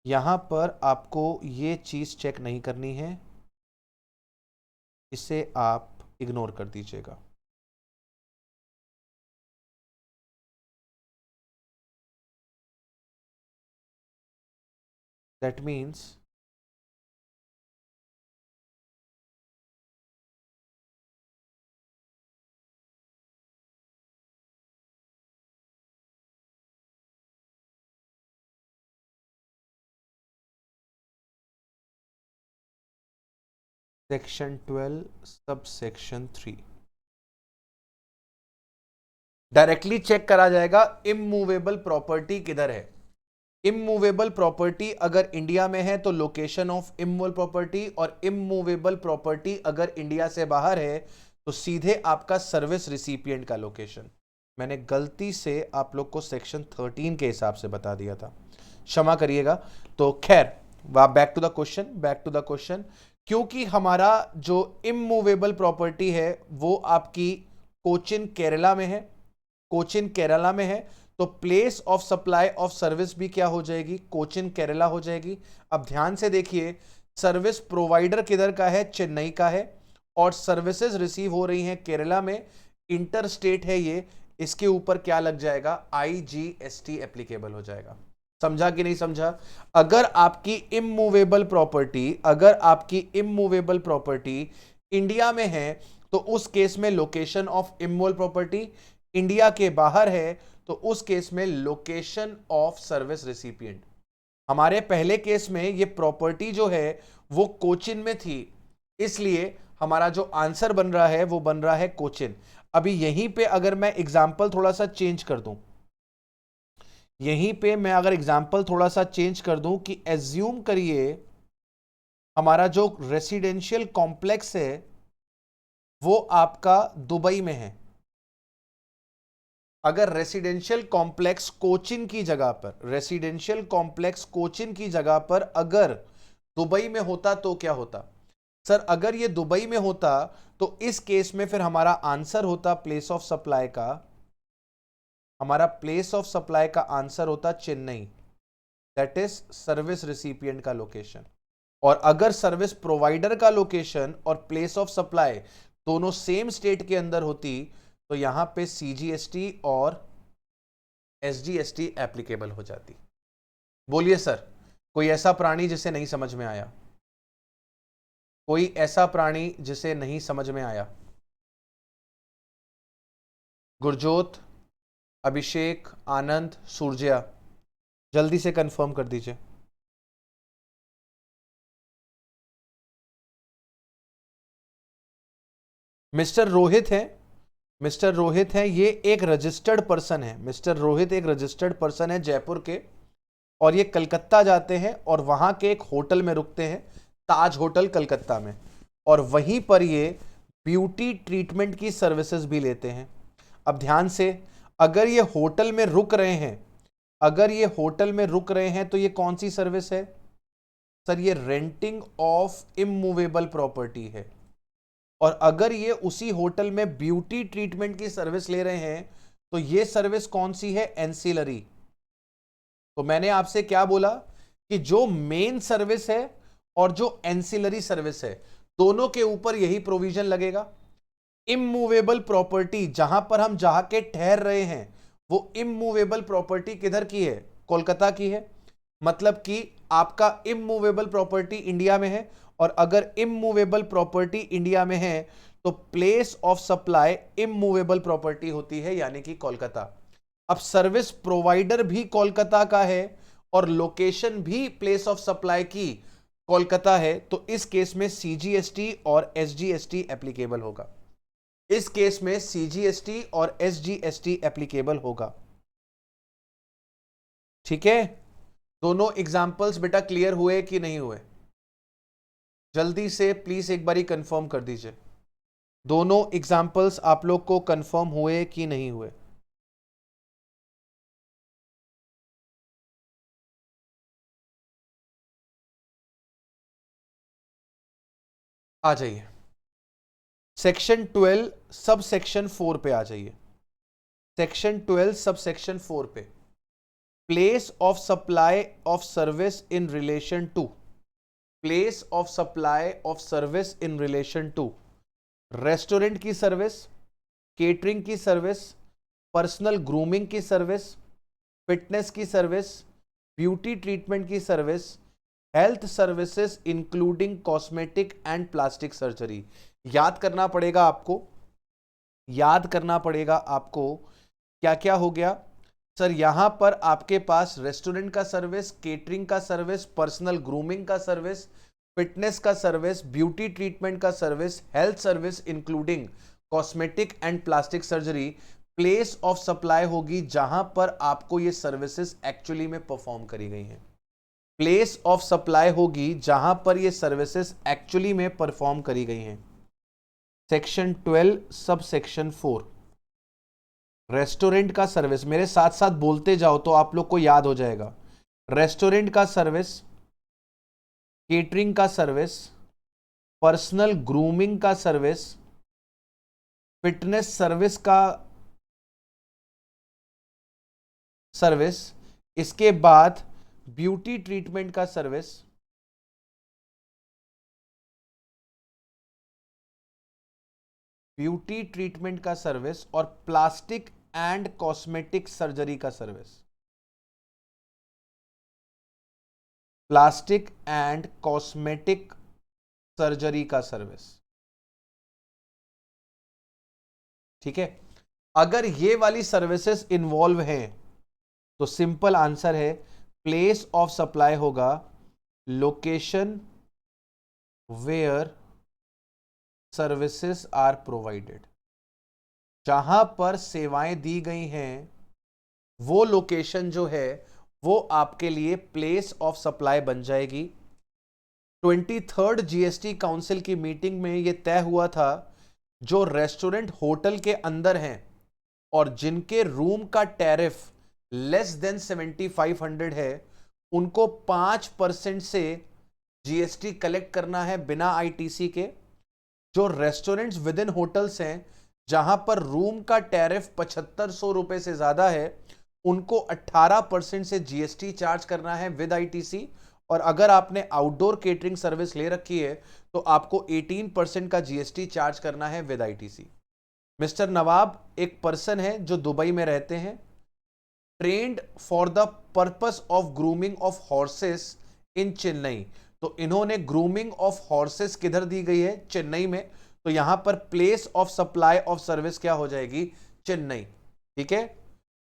यहां पर आपको ये चीज चेक नहीं करनी है, इसे आप इग्नोर कर दीजिएगा। That means section 12 sub section 3 directly check करा जाएगा इमूवेबल प्रॉपर्टी किधर है। इमूवेबल प्रॉपर्टी अगर इंडिया में है तो लोकेशन ऑफ इमूवेबल प्रॉपर्टी, और इमूवेबल प्रॉपर्टी अगर इंडिया से बाहर है तो सीधे आपका सर्विस रिसिपिएंट का लोकेशन। मैंने गलती से आप लोग को सेक्शन 13 के हिसाब से बता दिया था, क्षमा करिएगा। तो खैर बैक टू द क्वेश्चन, क्योंकि हमारा जो इमूवेबल प्रॉपर्टी है वो आपकी कोचिन केरला में है, कोचिन केरला में है, तो place of supply of service भी क्या हो जाएगी, कोचिन केरला हो जाएगी। अब ध्यान से देखिए, सर्विस प्रोवाइडर किधर का है, चेन्नई का है, और सर्विसेज रिसीव हो रही हैं केरला में, इंटर स्टेट है ये, इसके ऊपर क्या लग जाएगा, IGST एप्लीकेबल हो जाएगा। समझा कि नहीं समझा? अगर आपकी इमूवेबल प्रॉपर्टी इंडिया में है तो उस केस में location of immovable property, India के बाहर है तो उस केस में लोकेशन ऑफ सर्विस रिसिपिएंट। हमारे पहले केस में ये प्रॉपर्टी जो है वो कोचिन में थी, इसलिए हमारा जो आंसर बन रहा है वो बन रहा है कोचिन। अभी यहीं पे अगर मैं एग्जांपल थोड़ा सा चेंज कर दूं, कि एज्यूम करिए हमारा जो रेसिडेंशियल कॉम्प्लेक्स है वो आपका दुबई में है। अगर रेसिडेंशियल कॉम्प्लेक्स कोचिन की जगह पर अगर दुबई में होता तो क्या होता? सर अगर ये दुबई में होता तो इस केस में फिर हमारा आंसर होता प्लेस ऑफ सप्लाई का आंसर होता Chennai, that is service recipient का लोकेशन। और अगर सर्विस प्रोवाइडर का लोकेशन और प्लेस ऑफ सप्लाई दोनों सेम स्टेट के अंदर होती तो यहां पे CGST और SGST एप्लीकेबल हो जाती। बोलिए सर, कोई ऐसा प्राणी जिसे नहीं समझ में आया? गुरजोत, अभिषेक, आनंद, सूर्या, जल्दी से कंफर्म कर दीजिए। मिस्टर रोहित है, ये एक रजिस्टर्ड पर्सन है, जयपुर के, और ये कलकत्ता जाते हैं और वहां के एक होटल में रुकते हैं, ताज होटल कलकत्ता में, और वहीं पर ये ब्यूटी ट्रीटमेंट की सर्विसेज भी लेते हैं। अब ध्यान से, अगर ये होटल में रुक रहे हैं तो ये कौन सी सर्विस है? सर ये रेंटिंग ऑफ इमूवेबल प्रॉपर्टी है। और अगर ये उसी होटल में ब्यूटी ट्रीटमेंट की सर्विस ले रहे हैं तो ये सर्विस कौन सी है? एंसिलरी। तो मैंने आपसे क्या बोला कि जो मेन सर्विस है और जो एंसिलरी सर्विस है दोनों के ऊपर यही प्रोविजन लगेगा। इमूवेबल प्रॉपर्टी जहां पर हम जाके ठहर रहे हैं वो इमूवेबल प्रॉपर्टी किधर की है? कोलकाता की है। मतलब कि आपका इमूवेबल प्रॉपर्टी इंडिया में है, और अगर इमूवेबल प्रॉपर्टी इंडिया में है तो place of supply immovable property होती है, यानी कि कोलकाता। अब सर्विस प्रोवाइडर भी कोलकाता का है और लोकेशन भी प्लेस ऑफ सप्लाई की कोलकाता है, तो इस केस में CGST और SGST एप्लीकेबल होगा। ठीक है, दोनों एग्जाम्पल्स बेटा क्लियर हुए कि नहीं हुए? जल्दी से प्लीज एक बारी कंफर्म कर दीजिए, दोनों एग्जाम्पल्स आप लोग को कंफर्म हुए कि नहीं हुए? आ जाइए सेक्शन 12 सब सेक्शन 4 पे आ जाइए। सेक्शन 12 सब सेक्शन 4 पे, place of supply of service in relation to, restaurant की सर्विस, केटरिंग की सर्विस, पर्सनल ग्रूमिंग की सर्विस, फिटनेस की सर्विस, ब्यूटी ट्रीटमेंट की service, health services including cosmetic and plastic surgery. याद करना पड़ेगा आपको क्या क्या हो गया सर। यहां पर आपके पास रेस्टोरेंट का सर्विस, केटरिंग का सर्विस, पर्सनल ग्रूमिंग का सर्विस, फिटनेस का सर्विस, ब्यूटी ट्रीटमेंट का service, health service including cosmetic and plastic surgery, place of supply होगी जहां पर आपको ये सर्विसेज एक्चुअली में परफॉर्म करी गई हैं। प्लेस ऑफ सप्लाई होगी जहां पर ये सर्विसेज एक्चुअली में परफॉर्म करी गई हैं। सेक्शन 12 सब सेक्शन 4 रेस्टोरेंट का सर्विस, मेरे साथ साथ बोलते जाओ तो आप लोग को याद हो जाएगा। रेस्टोरेंट का सर्विस, केटरिंग का सर्विस, पर्सनल ग्रूमिंग का सर्विस, फिटनेस सर्विस का सर्विस, इसके बाद ब्यूटी ट्रीटमेंट का सर्विस, ब्यूटी ट्रीटमेंट का सर्विस और प्लास्टिक एंड कॉस्मेटिक सर्जरी का service, plastic and cosmetic surgery का सर्विस। ठीक है, अगर ये वाली सर्विसेज इन्वॉल्व हैं तो सिंपल आंसर है प्लेस ऑफ सप्लाई होगा location where services are provided. जहां पर सेवाएं दी गई हैं वो लोकेशन जो है वो आपके लिए प्लेस ऑफ सप्लाई बन जाएगी। 23rd जीएसटी काउंसिल की मीटिंग में यह तय हुआ था जो रेस्टोरेंट होटल के अंदर हैं और जिनके रूम का टैरिफ लेस देन 7500 है उनको 5% से जीएसटी कलेक्ट करना है बिना आईटीसी के। जो रेस्टोरेंट्स विद इन होटल्स हैं जहां पर रूम का टैरिफ 7500 रुपए से ज्यादा है उनको 18% से जीएसटी चार्ज करना है विद आईटीसी। और अगर आपने आउटडोर केटरिंग सर्विस ले रखी है तो आपको 18% का जीएसटी चार्ज करना है विद आईटीसी। मिस्टर नवाब एक पर्सन है जो दुबई में रहते हैं, trained for the purpose of grooming of horses in Chennai. तो इन्होंने ग्रूमिंग ऑफ हॉर्सेस किधर दी गई है? चेन्नई में। तो यहां पर place of supply of service क्या हो जाएगी? चेन्नई। ठीक है,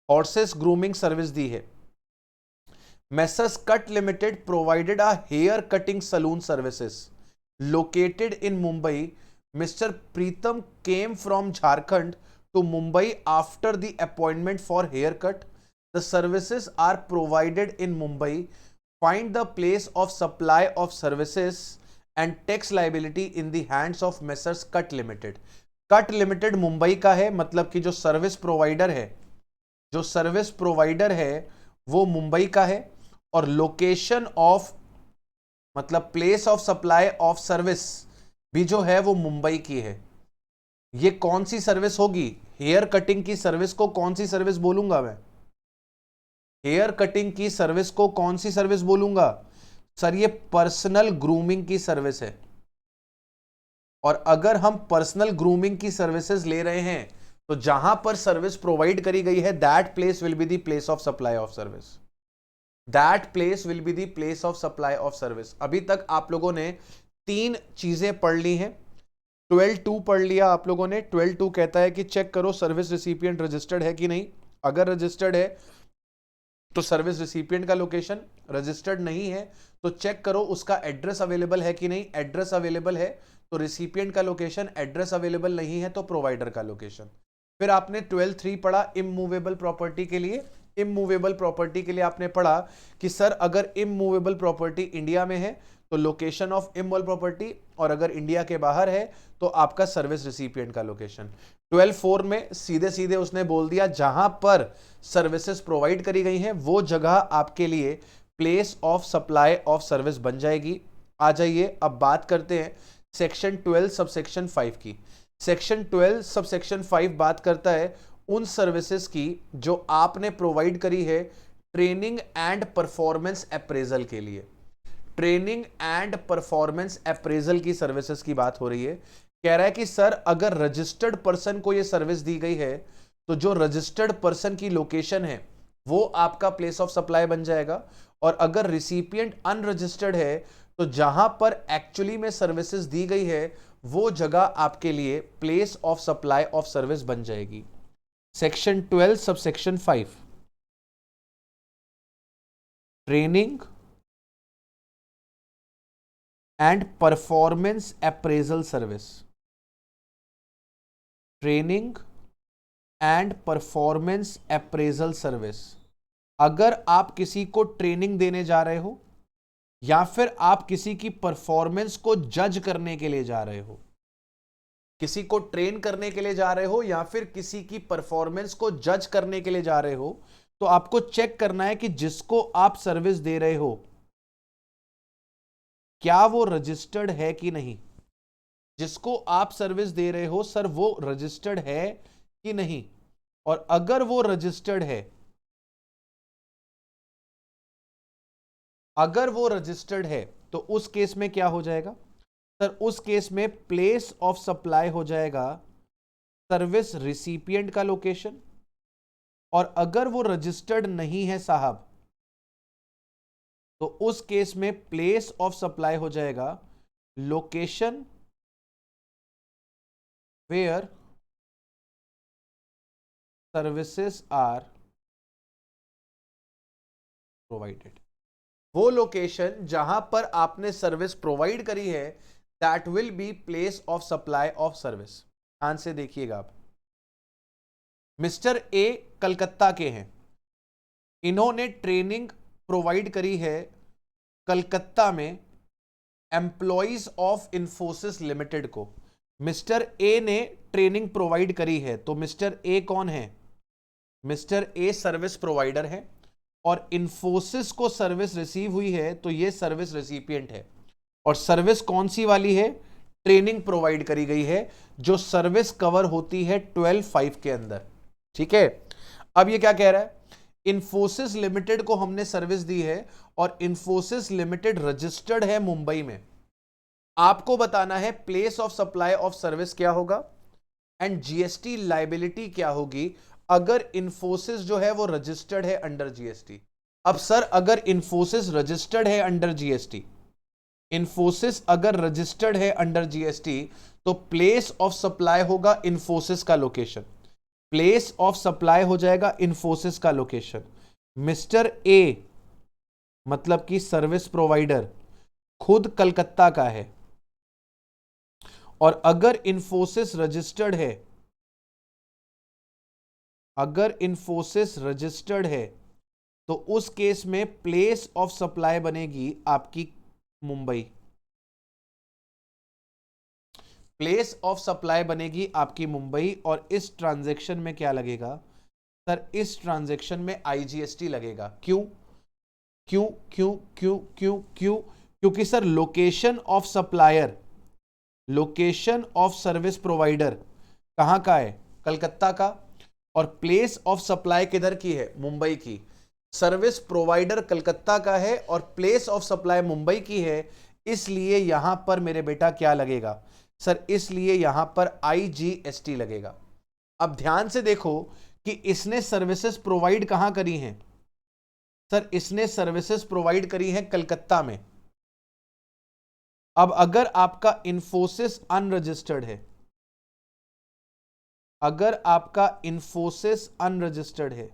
हॉर्सेस ग्रूमिंग सर्विस दी है। Messrs cut limited provided a hair cutting salon services located in Mumbai. Mr. Preetham came from Jharkhand to Mumbai after the appointment for haircut. The services are provided in Mumbai. Find the place of supply of services and tax liability in the hands of Messrs. Cut Limited. Cut Limited Mumbai का है, मतलब कि जो service provider है, जो service provider है वो मुंबई का है और लोकेशन ऑफ मतलब place of supply of service भी जो है वो मुंबई की है। ये कौन सी सर्विस होगी? हेयर कटिंग की सर्विस को कौन सी सर्विस बोलूंगा मैं? हेयर कटिंग की सर्विस को कौन सी सर्विस बोलूंगा? सर ये पर्सनल ग्रूमिंग की सर्विस है। और अगर हम पर्सनल ग्रूमिंग की सर्विसेज ले रहे हैं तो जहां पर सर्विस प्रोवाइड करी गई है that place will be the place of supply of service. That place will be the place of supply of service. अभी तक आप लोगों ने 3 चीजें पढ़ ली हैं। 12.2 पढ़ लिया आप लोगों ने। 12.2 कहता है कि चेक करो सर्विस रिसिपिएंट रजिस्टर्ड है कि नहीं। अगर रजिस्टर्ड है तो सर्विस रिसिपिएंट का लोकेशन, रजिस्टर्ड नहीं है तो चेक करो उसका एड्रेस अवेलेबल है कि नहीं। एड्रेस अवेलेबल है तो रिसिपिएंट का लोकेशन, एड्रेस अवेलेबल नहीं है तो प्रोवाइडर का लोकेशन। फिर आपने 12.3 पढ़ा इमूवेबल प्रॉपर्टी के लिए। इमूवेबल प्रॉपर्टी के लिए आपने पढ़ा कि सर अगर इमूवेबल प्रॉपर्टी इंडिया में है तो लोकेशन ऑफ इमूवेबल प्रॉपर्टी, और अगर इंडिया के बाहर है तो आपका सर्विस रिसिपिएंट का लोकेशन। 12.4 में सीधे सीधे उसने बोल दिया जहां पर सर्विसेज प्रोवाइड करी गई हैं वो जगह आपके लिए place of supply of service बन जाएगी। आ जाइए अब बात करते हैं सेक्शन 12 सबसेक्शन 5 की। सेक्शन 12 सबसेक्शन 5 बात करता है उन सर्विसेज की जो आपने प्रोवाइड करी है ट्रेनिंग एंड परफॉर्मेंस अप्रेजल के लिए। ट्रेनिंग एंड परफॉर्मेंस अप्रेजल की सर्विसेज की बात हो रही है। कह रहा है कि सर अगर रजिस्टर्ड पर्सन को यह सर्विस दी गई है तो जो रजिस्टर्ड पर्सन की लोकेशन है वो आपका प्लेस ऑफ सप्लाई बन जाएगा, और अगर रिसिपिएंट अनरजिस्टर्ड है तो जहां पर एक्चुअली में सर्विसेज दी गई है वो जगह आपके लिए place of supply of service बन जाएगी। Section 12 subsection 5 training and performance appraisal service, training and performance appraisal service. अगर आप किसी को ट्रेनिंग देने जा रहे हो या फिर आप किसी की परफॉर्मेंस को जज करने के लिए जा रहे हो, किसी को ट्रेन करने के लिए जा रहे हो या फिर किसी की परफॉर्मेंस को जज करने के लिए जा रहे हो, तो आपको चेक करना है कि जिसको आप सर्विस दे रहे हो क्या वो रजिस्टर्ड है कि नहीं। जिसको आप सर्विस दे रहे हो सर वो रजिस्टर्ड है कि नहीं, और अगर वो रजिस्टर्ड है, अगर वो रजिस्टर्ड है तो उस केस में क्या हो जाएगा सर, उस केस में प्लेस ऑफ सप्लाई हो जाएगा सर्विस रिसिपिएंट का लोकेशन। और अगर वो रजिस्टर्ड नहीं है साहब, तो उस केस में प्लेस ऑफ सप्लाई हो जाएगा location where services are provided. वो लोकेशन जहां पर आपने सर्विस प्रोवाइड करी है, that will be place of supply of service. ध्यान से देखिएगा आप, मिस्टर ए कलकत्ता के हैं, इन्होंने ट्रेनिंग प्रोवाइड करी है कलकत्ता में एम्प्लॉइज ऑफ इंफोसिस लिमिटेड को। मिस्टर ए ने ट्रेनिंग प्रोवाइड करी है, तो मिस्टर ए कौन है, मिस्टर ए सर्विस प्रोवाइडर है, और इंफोसिस को सर्विस रिसीव हुई है तो ये सर्विस रेसिपिएंट है। और सर्विस कौन सी वाली है, ट्रेनिंग प्रोवाइड करी गई है, जो सर्विस कवर होती है 12(5) के अंदर। ठीक है, अब ये क्या कह रहा है, इंफोसिस लिमिटेड को हमने सर्विस दी है और इंफोसिस लिमिटेड रजिस्टर्ड है मुंबई में। आपको बताना है place of supply of service क्या होगा एंड जीएसटी लाइबिलिटी क्या होगी अगर इंफोसिस जो है वो रजिस्टर्ड है अंडर जीएसटी। अब सर अगर इंफोसिस रजिस्टर्ड है अंडर जीएसटी, इंफोसिस अगर रजिस्टर्ड है अंडर जीएसटी, तो प्लेस ऑफ सप्लाई होगा इंफोसिस का लोकेशन, प्लेस ऑफ सप्लाई हो जाएगा इंफोसिस का लोकेशन। मिस्टर ए मतलब कि सर्विस प्रोवाइडर खुद कलकत्ता का है, और अगर इंफोसिस रजिस्टर्ड है, अगर इंफोसिस रजिस्टर्ड है, तो उस केस में प्लेस ऑफ सप्लाई बनेगी आपकी मुंबई, प्लेस ऑफ सप्लाई बनेगी आपकी मुंबई। और इस ट्रांजैक्शन में क्या लगेगा सर, इस ट्रांजैक्शन में आईजीएसटी लगेगा। क्यों क्यों क्यों क्यों क्यों क्यों, क्योंकि sir location of supplier, location of service provider कहां का है, कलकत्ता का, और प्लेस ऑफ सप्लाई किधर की है, मुंबई की। सर्विस प्रोवाइडर कलकत्ता का है और प्लेस ऑफ सप्लाई मुंबई की है, इसलिए यहां पर मेरे बेटा क्या लगेगा सर, इसलिए यहां पर आईजीएसटी लगेगा। अब ध्यान से देखो कि इसने सर्विसेज प्रोवाइड कहां करी हैं सर, इसने सर्विसेज प्रोवाइड करी हैं कलकत्ता में। अब अगर आपका इंफोसिस अनरजिस्टर्ड है, अगर आपका इंफोसिस अनरजिस्टर्ड है,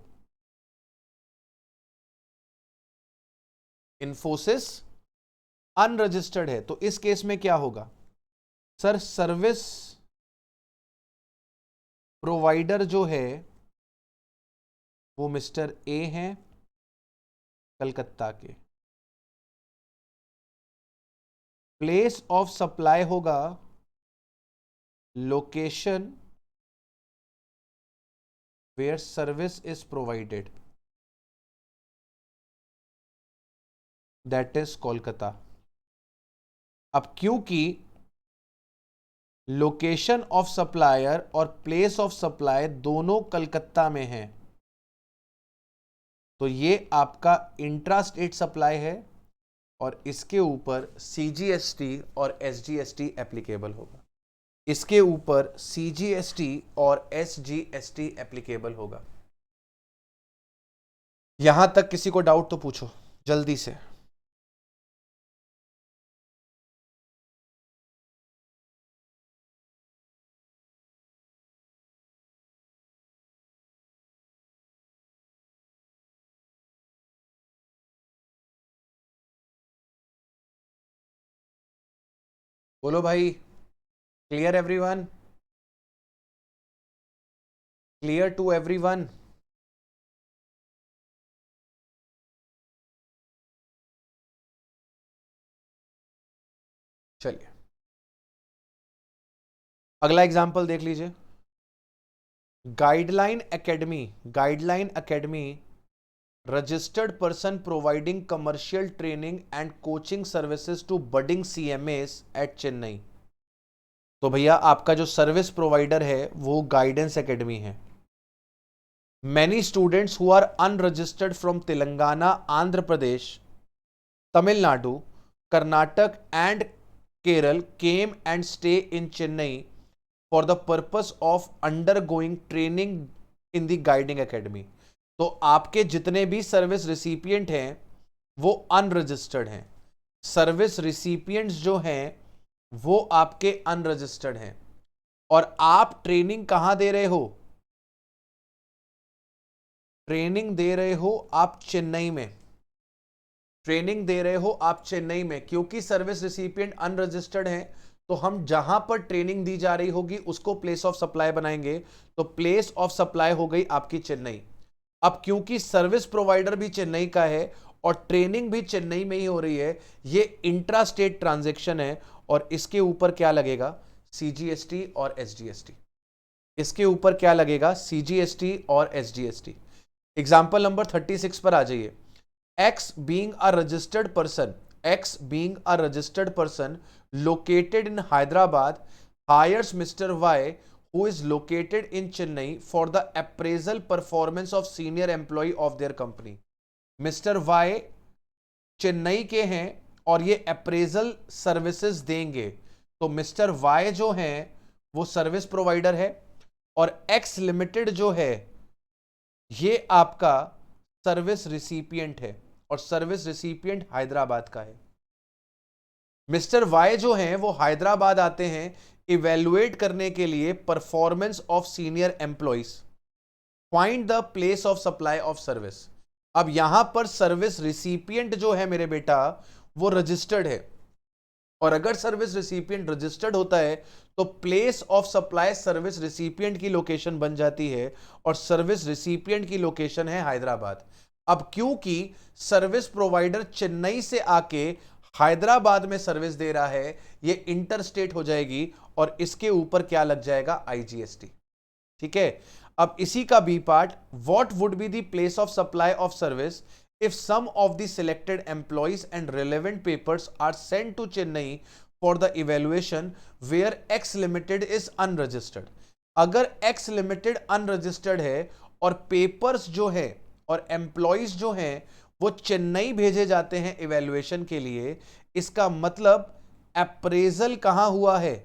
इंफोसिस अनरजिस्टर्ड है, तो इस केस में क्या होगा सर, सर्विस प्रोवाइडर जो है वो मिस्टर ए हैं कलकत्ता के, प्लेस ऑफ सप्लाई होगा location where service is provided, that is Kolkata. अब क्योंकि लोकेशन ऑफ सप्लायर और प्लेस ऑफ सप्लाई दोनों कलकत्ता में है, तो ये आपका इंट्रा स्टेट सप्लाई है और इसके ऊपर सीजीएसटी और एसजीएसटी एप्लीकेबल होगा, इसके ऊपर सीजीएसटी और एसजीएसटी एप्लीकेबल होगा। यहां तक किसी को डाउट तो पूछो जल्दी से। बोलो भाई, clear everyone? Clear to everyone? चलिए अगला एग्जांपल देख लीजिए। Guideline academy, guideline academy registered person providing commercial training and coaching services to budding CMS at Chennai. तो भैया आपका जो सर्विस प्रोवाइडर है वो गाइडेंस एकेडमी है। Many students who are unregistered from Telangana, Andhra Pradesh, Tamil Nadu, Karnataka and Kerala came and stay in Chennai for the purpose of undergoing training in the guiding academy। तो आपके जितने भी सर्विस रिसिपिएंट हैं वो अनरजिस्टर्ड हैं। सर्विस रिसिपिएंट्स जो हैं वो आपके अनरजिस्टर्ड हैं और आप ट्रेनिंग कहां दे रहे हो? ट्रेनिंग दे रहे हो आप चेन्नई में। ट्रेनिंग दे रहे हो आप चेन्नई में, क्योंकि सर्विस रिसिपिएंट अनरजिस्टर्ड हैं तो हम जहां पर ट्रेनिंग दी जा रही होगी उसको प्लेस ऑफ सप्लाई बनाएंगे। तो प्लेस ऑफ सप्लाई हो गई आपकी चेन्नई। अब क्योंकि सर्विस प्रोवाइडर भी चेन्नई का है और ट्रेनिंग भी चेन्नई में ही हो रही है, ये इंट्रा स्टेट ट्रांजैक्शन है और इसके ऊपर क्या लगेगा? सीजीएसटी और एसजीएसटी। इसके ऊपर क्या लगेगा? सीजीएसटी और एसजीएसटी। एग्जाम्पल नंबर 36 पर आ जाइए। X being a registered person, X being a registered person located in Hyderabad hires Mr. Y who is located in Chennai for the appraisal performance of senior employee of their company। Mr. Y Chennai के हैं और ये appraisal services देंगे। तो mister Y जो हैं वो service provider है और एक्स लिमिटेड जो है ये आपका सर्विस रिसिपिएंट है और सर्विस रिसिपिएंट हैदराबाद का है। मिस्टर वाई जो हैं वो हैदराबाद आते हैं इवेलुएट करने के लिए performance of senior employees. Find the place of supply of service. अब यहां पर सर्विस रिसिपिएंट जो है मेरे बेटा वो रजिस्टर्ड है और अगर सर्विस रिसिपिएंट रजिस्टर्ड होता है तो place of supply service recipient की लोकेशन बन जाती है और सर्विस रिसिपिएंट की लोकेशन है हैदराबाद। अब क्योंकि सर्विस प्रोवाइडर चेन्नई से आके हैदराबाद में सर्विस दे रहा है, ये इंटरस्टेट हो जाएगी और इसके ऊपर क्या लग जाएगा? आईजीएसटी। ठीक है। अब इसी का B part, what would be the place of supply of service if some of the selected employees and relevant papers are sent to Chennai for the evaluation where X Limited is unregistered। अगर X Limited unregistered है और papers जो है और employees जो हैं वो चेन्नई भेजे जाते हैं इवैल्यूएशन के लिए, इसका मतलब अप्रेजल कहां हुआ है?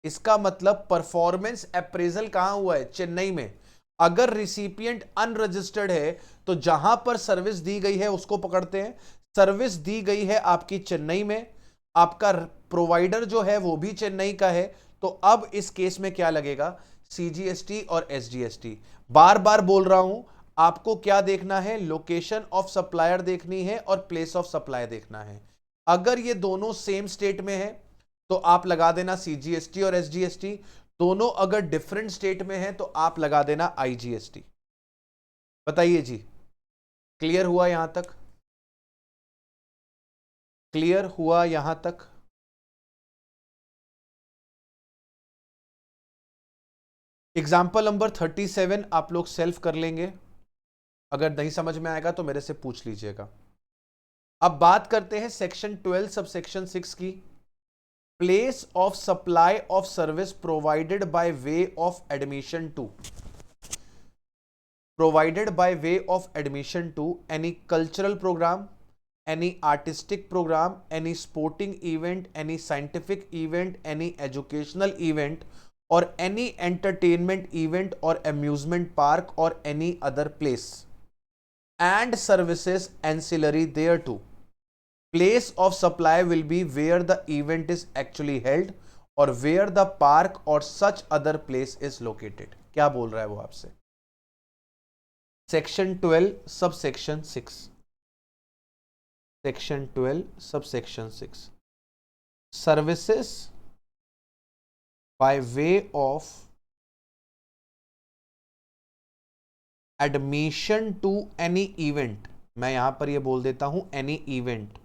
इसका मतलब परफॉर्मेंस अप्रेजल कहां हुआ है? चेन्नई में। अगर रिसिपिएंट अनरजिस्टर्ड है तो जहां पर सर्विस दी गई है उसको पकड़ते हैं। सर्विस दी गई है आपकी चेन्नई में, आपका प्रोवाइडर जो है वो भी चेन्नई का है, तो अब इस केस में क्या लगेगा? सीजीएसटी और एसजीएसटी। बार बार बोल रहा हूं, आपको क्या देखना है? लोकेशन ऑफ सप्लायर देखनी है और प्लेस ऑफ सप्लाई देखना है। अगर ये दोनों सेम स्टेट में है तो आप लगा देना सीजीएसटी और एसजीएसटी। दोनों अगर डिफरेंट स्टेट में है तो आप लगा देना आईजीएसटी। बताइए जी, क्लियर हुआ यहां तक? क्लियर हुआ यहां तक? एग्जाम्पल नंबर 37 आप लोग सेल्फ कर लेंगे, अगर नहीं समझ में आएगा तो मेरे से पूछ लीजिएगा। अब बात करते हैं सेक्शन 12 सब सेक्शन 6 की। Place of supply of service provided by way of admission to, provided by way of admission to any cultural program, any artistic program, any sporting event, any scientific event, any educational event, or any entertainment event or amusement park or any other place, and services ancillary thereto। Place of supply will be where the event is actually held or where the park or such other place is located। क्या बोल रहा है वो आपसे? Section 12 sub section 6, section 12 sub section 6। Services by way of admission to any event, मैं यहां पर ये बोल देता हूं एनी इवेंट,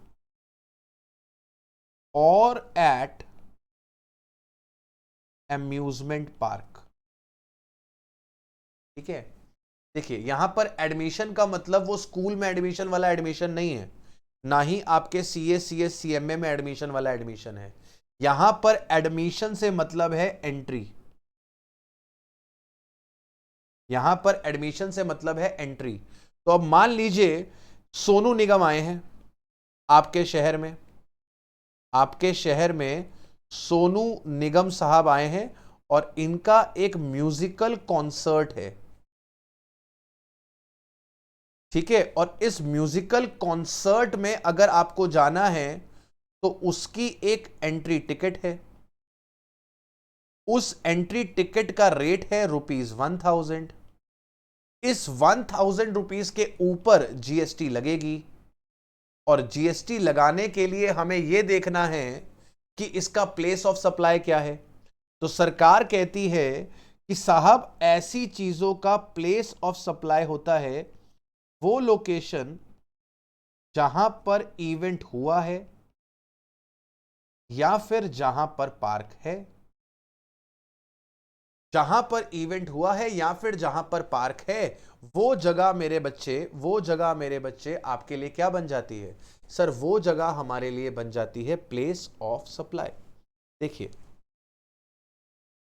और एट अम्यूजमेंट पार्क। ठीक है, देखिए यहां पर एडमिशन का मतलब वो स्कूल में एडमिशन वाला एडमिशन नहीं है, ना ही आपके सीए सीएस सीएमए में एडमिशन वाला एडमिशन है। यहां पर एडमिशन से मतलब है एंट्री, यहां पर एडमिशन से मतलब है एंट्री। तो अब मान लीजिए सोनू निगम आए हैं आपके शहर में, आपके शहर में सोनू निगम साहब आए हैं और इनका एक म्यूजिकल कॉन्सर्ट है। ठीक है, और इस म्यूजिकल कॉन्सर्ट में अगर आपको जाना है तो उसकी एक एंट्री टिकट है, उस एंट्री टिकट का रेट है ₹1000। इस 1000 रुपीज के ऊपर जीएसटी लगेगी, और जीएसटी लगाने के लिए हमें यह देखना है कि इसका प्लेस ऑफ सप्लाई क्या है। तो सरकार कहती है कि साहब ऐसी चीजों का प्लेस ऑफ सप्लाई होता है वो लोकेशन जहां पर इवेंट हुआ है या फिर जहां पर पार्क है, जहां पर इवेंट हुआ है या फिर जहां पर पार्क है, वो जगह मेरे बच्चे, वो जगह मेरे बच्चे आपके लिए क्या बन जाती है सर? वो जगह हमारे लिए बन जाती है प्लेस ऑफ सप्लाई। देखिए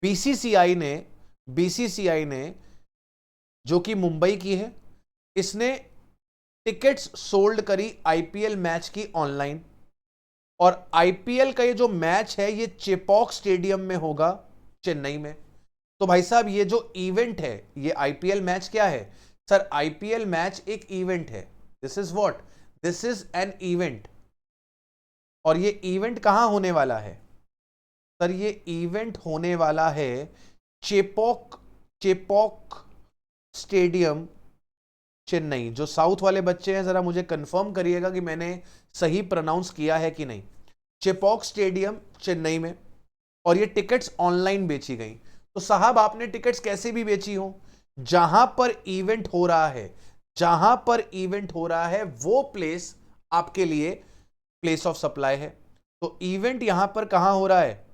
बीसीसीआई ने जो कि मुंबई की है, इसने टिकट्स सोल्ड करी आईपीएल मैच की ऑनलाइन, और आईपीएल का ये जो मैच है ये चेपॉक स्टेडियम में होगा चेन्नई में। तो भाई साहब ये जो इवेंट है, ये आईपीएल मैच क्या है सर? आईपीएल मैच एक इवेंट है। This is what? This is an event. और ये इवेंट कहां होने वाला है सर? ये इवेंट होने वाला है चेपॉक स्टेडियम चेन्नई। जो साउथ वाले बच्चे हैं जरा मुझे कंफर्म करिएगा कि मैंने सही प्रोनाउंस किया है कि नहीं। चेपॉक स्टेडियम चेन्नई में, और ये टिकट्स ऑनलाइन बेची गई। तो साहब आपने टिकट्स कैसे भी बेची हो, जहां पर इवेंट हो रहा है, जहां पर इवेंट हो रहा है वो प्लेस आपके लिए प्लेस ऑफ सप्लाई है। तो इवेंट यहां पर कहां हो रहा है?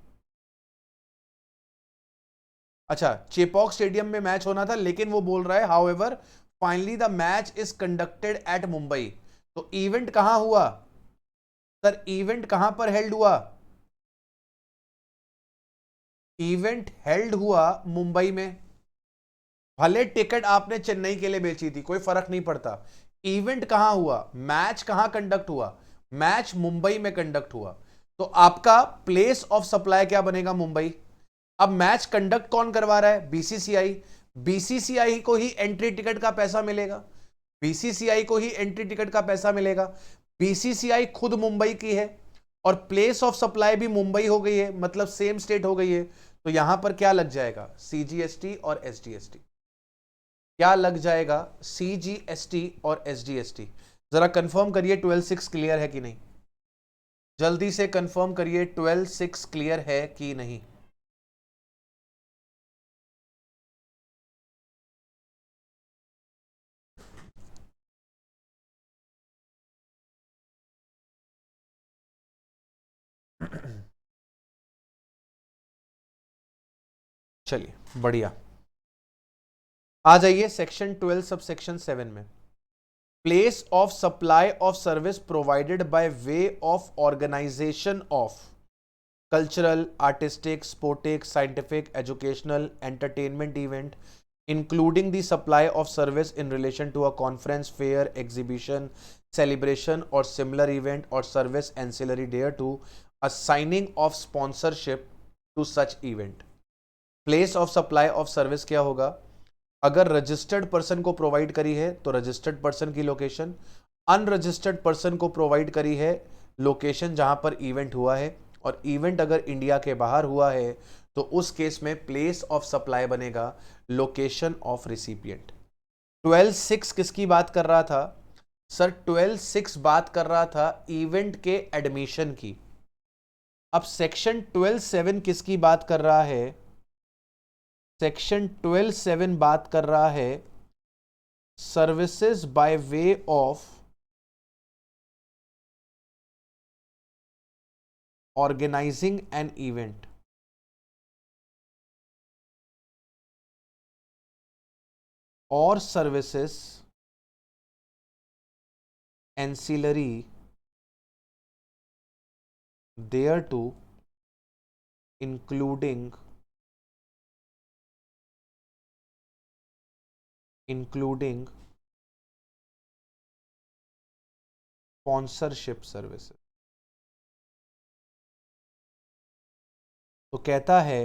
अच्छा, चेपॉक स्टेडियम में मैच होना था, लेकिन वो बोल रहा है however finally the match is conducted at Mumbai. तो इवेंट कहां हुआ सर? इवेंट कहां पर हेल्ड हुआ? इवेंट हेल्ड हुआ मुंबई में। भले टिकट आपने चेन्नई के लिए बेची थी, कोई फर्क नहीं पड़ता। इवेंट कहां हुआ? मैच कहां कंडक्ट हुआ? मैच मुंबई में कंडक्ट हुआ। तो आपका प्लेस ऑफ सप्लाई क्या बनेगा? मुंबई। अब मैच कंडक्ट कौन करवा रहा है? बीसीसीआई। बीसीसीआई को ही एंट्री टिकट का पैसा मिलेगा, बीसीसीआई को ही एंट्री टिकट का पैसा मिलेगा। बीसीसीआई खुद मुंबई की है और प्लेस ऑफ सप्लाई भी मुंबई हो गई है, मतलब सेम स्टेट हो गई है। तो यहां पर क्या लग जाएगा? सीजीएसटी और एसजीएसटी। क्या लग जाएगा? सीजीएसटी और एसजीएसटी। जरा कंफर्म करिए 12/6 क्लियर है कि नहीं, जल्दी से कंफर्म करिए 12/6 क्लियर है कि नहीं। चलिए बढ़िया, आ जाइए सेक्शन 12 सब सेक्शन 7 में। Place of supply of service provided by way of organisation of cultural, artistic, sportic, scientific, educational, entertainment event, including the supply of service in relation to a conference, fair, exhibition, celebration or similar event or service ancillary thereto, a signing of sponsorship to such event। Place of supply of service क्या होगा? अगर registered person को provide करी है तो registered person की location, unregistered person को provide करी है लोकेशन जहां पर इवेंट हुआ है, और इवेंट अगर इंडिया के बाहर हुआ है तो उस केस में प्लेस ऑफ सप्लाई बनेगा लोकेशन ऑफ रिसिपिएंट। 12/6 किसकी बात कर रहा था सर? 12/6 बात कर रहा था इवेंट के एडमिशन की। अब सेक्शन 12(7) किसकी बात कर रहा है? सेक्शन 12(7) बात कर रहा है services by way of organizing an event और services ancillary thereto, including sponsorship services। तो कहता है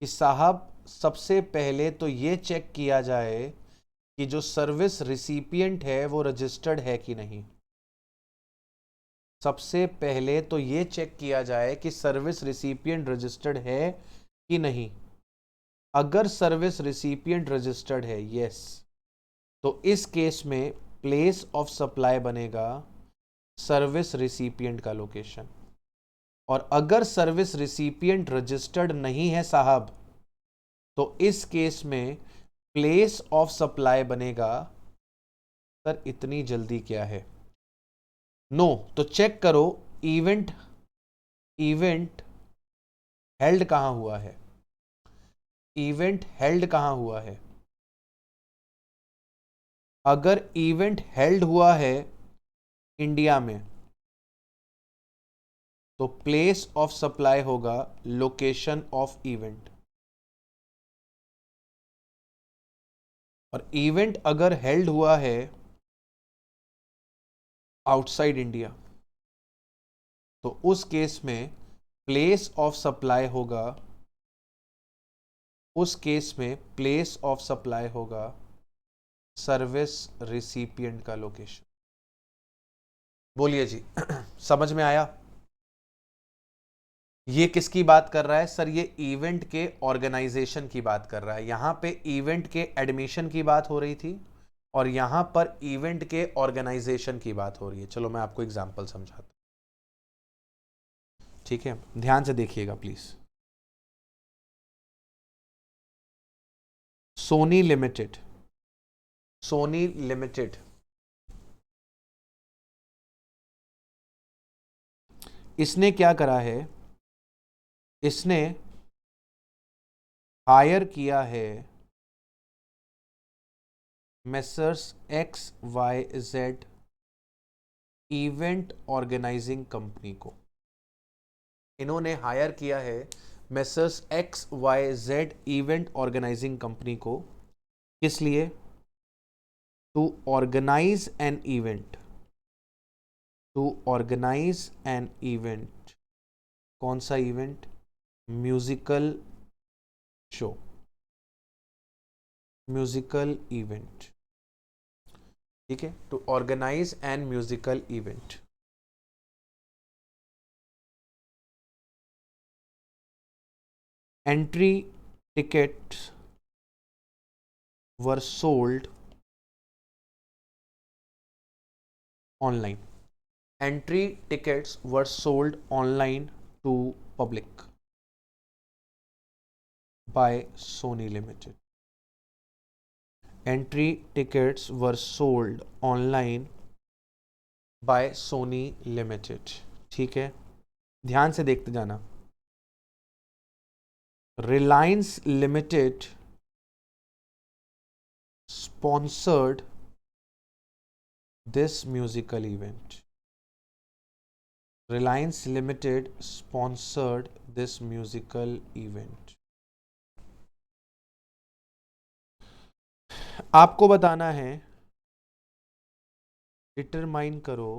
कि साहब सबसे पहले तो ये चेक किया जाए कि जो सर्विस रिसिपिएंट है वो रजिस्टर्ड है कि नहीं। सबसे पहले तो ये चेक किया जाए कि सर्विस रिसिपिएंट रजिस्टर्ड है कि नहीं। अगर सर्विस रिसिपिएंट रजिस्टर्ड है, यस, तो इस केस में प्लेस ऑफ सप्लाई बनेगा सर्विस रिसिपिएंट का लोकेशन। और अगर सर्विस रिसिपिएंट रजिस्टर्ड नहीं है साहब, तो इस केस में प्लेस ऑफ सप्लाई बनेगा, सर इतनी जल्दी क्या है, नो। तो चेक करो इवेंट हेल्ड कहां हुआ है, इवेंट हेल्ड कहां हुआ है। अगर इवेंट हेल्ड हुआ है इंडिया में, तो प्लेस ऑफ सप्लाई होगा लोकेशन ऑफ इवेंट। और इवेंट अगर हेल्ड हुआ है आउटसाइड इंडिया, तो उस केस में प्लेस ऑफ सप्लाई होगा, उस केस में प्लेस ऑफ सप्लाई होगा सर्विस रिसिपिएंट का लोकेशन। बोलिए जी समझ में आया? ये किसकी बात कर रहा है सर? ये इवेंट के ऑर्गेनाइजेशन की बात कर रहा है। यहां पे इवेंट के एडमिशन की बात हो रही थी और यहां पर इवेंट के ऑर्गेनाइजेशन की बात हो रही है। चलो मैं आपको एग्जांपल समझाता हूं, ठीक है? ध्यान से देखिएगा please. Sony limited, Sony limited इसने क्या करा है? इसने हायर किया है messrs X Y Z event organizing company को। इन्होंने हायर किया है messrs X Y Z event organizing company को। किस लिए? To organize an event, to organize an event. कौन सा event? Musical show, musical event, ठीक है? To organize an musical event. Entry tickets were sold online. Entry tickets were sold online to public by Sony Limited. Entry tickets were sold online by Sony Limited. ठीक है, ध्यान से देखते जाना। Reliance Limited sponsored this musical event. Reliance Limited sponsored this musical event. आपको बताना है, determine करो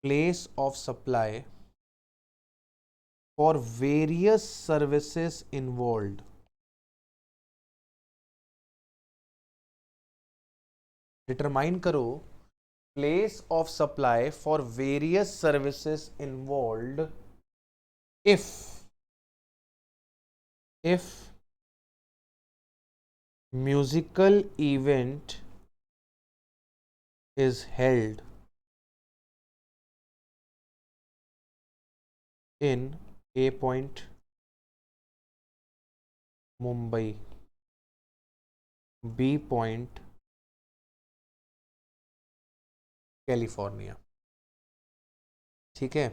place of supply for various services involved. Determine करो place of supply for various services involved if musical event is held in A point Mumbai, B point California. ठीक है,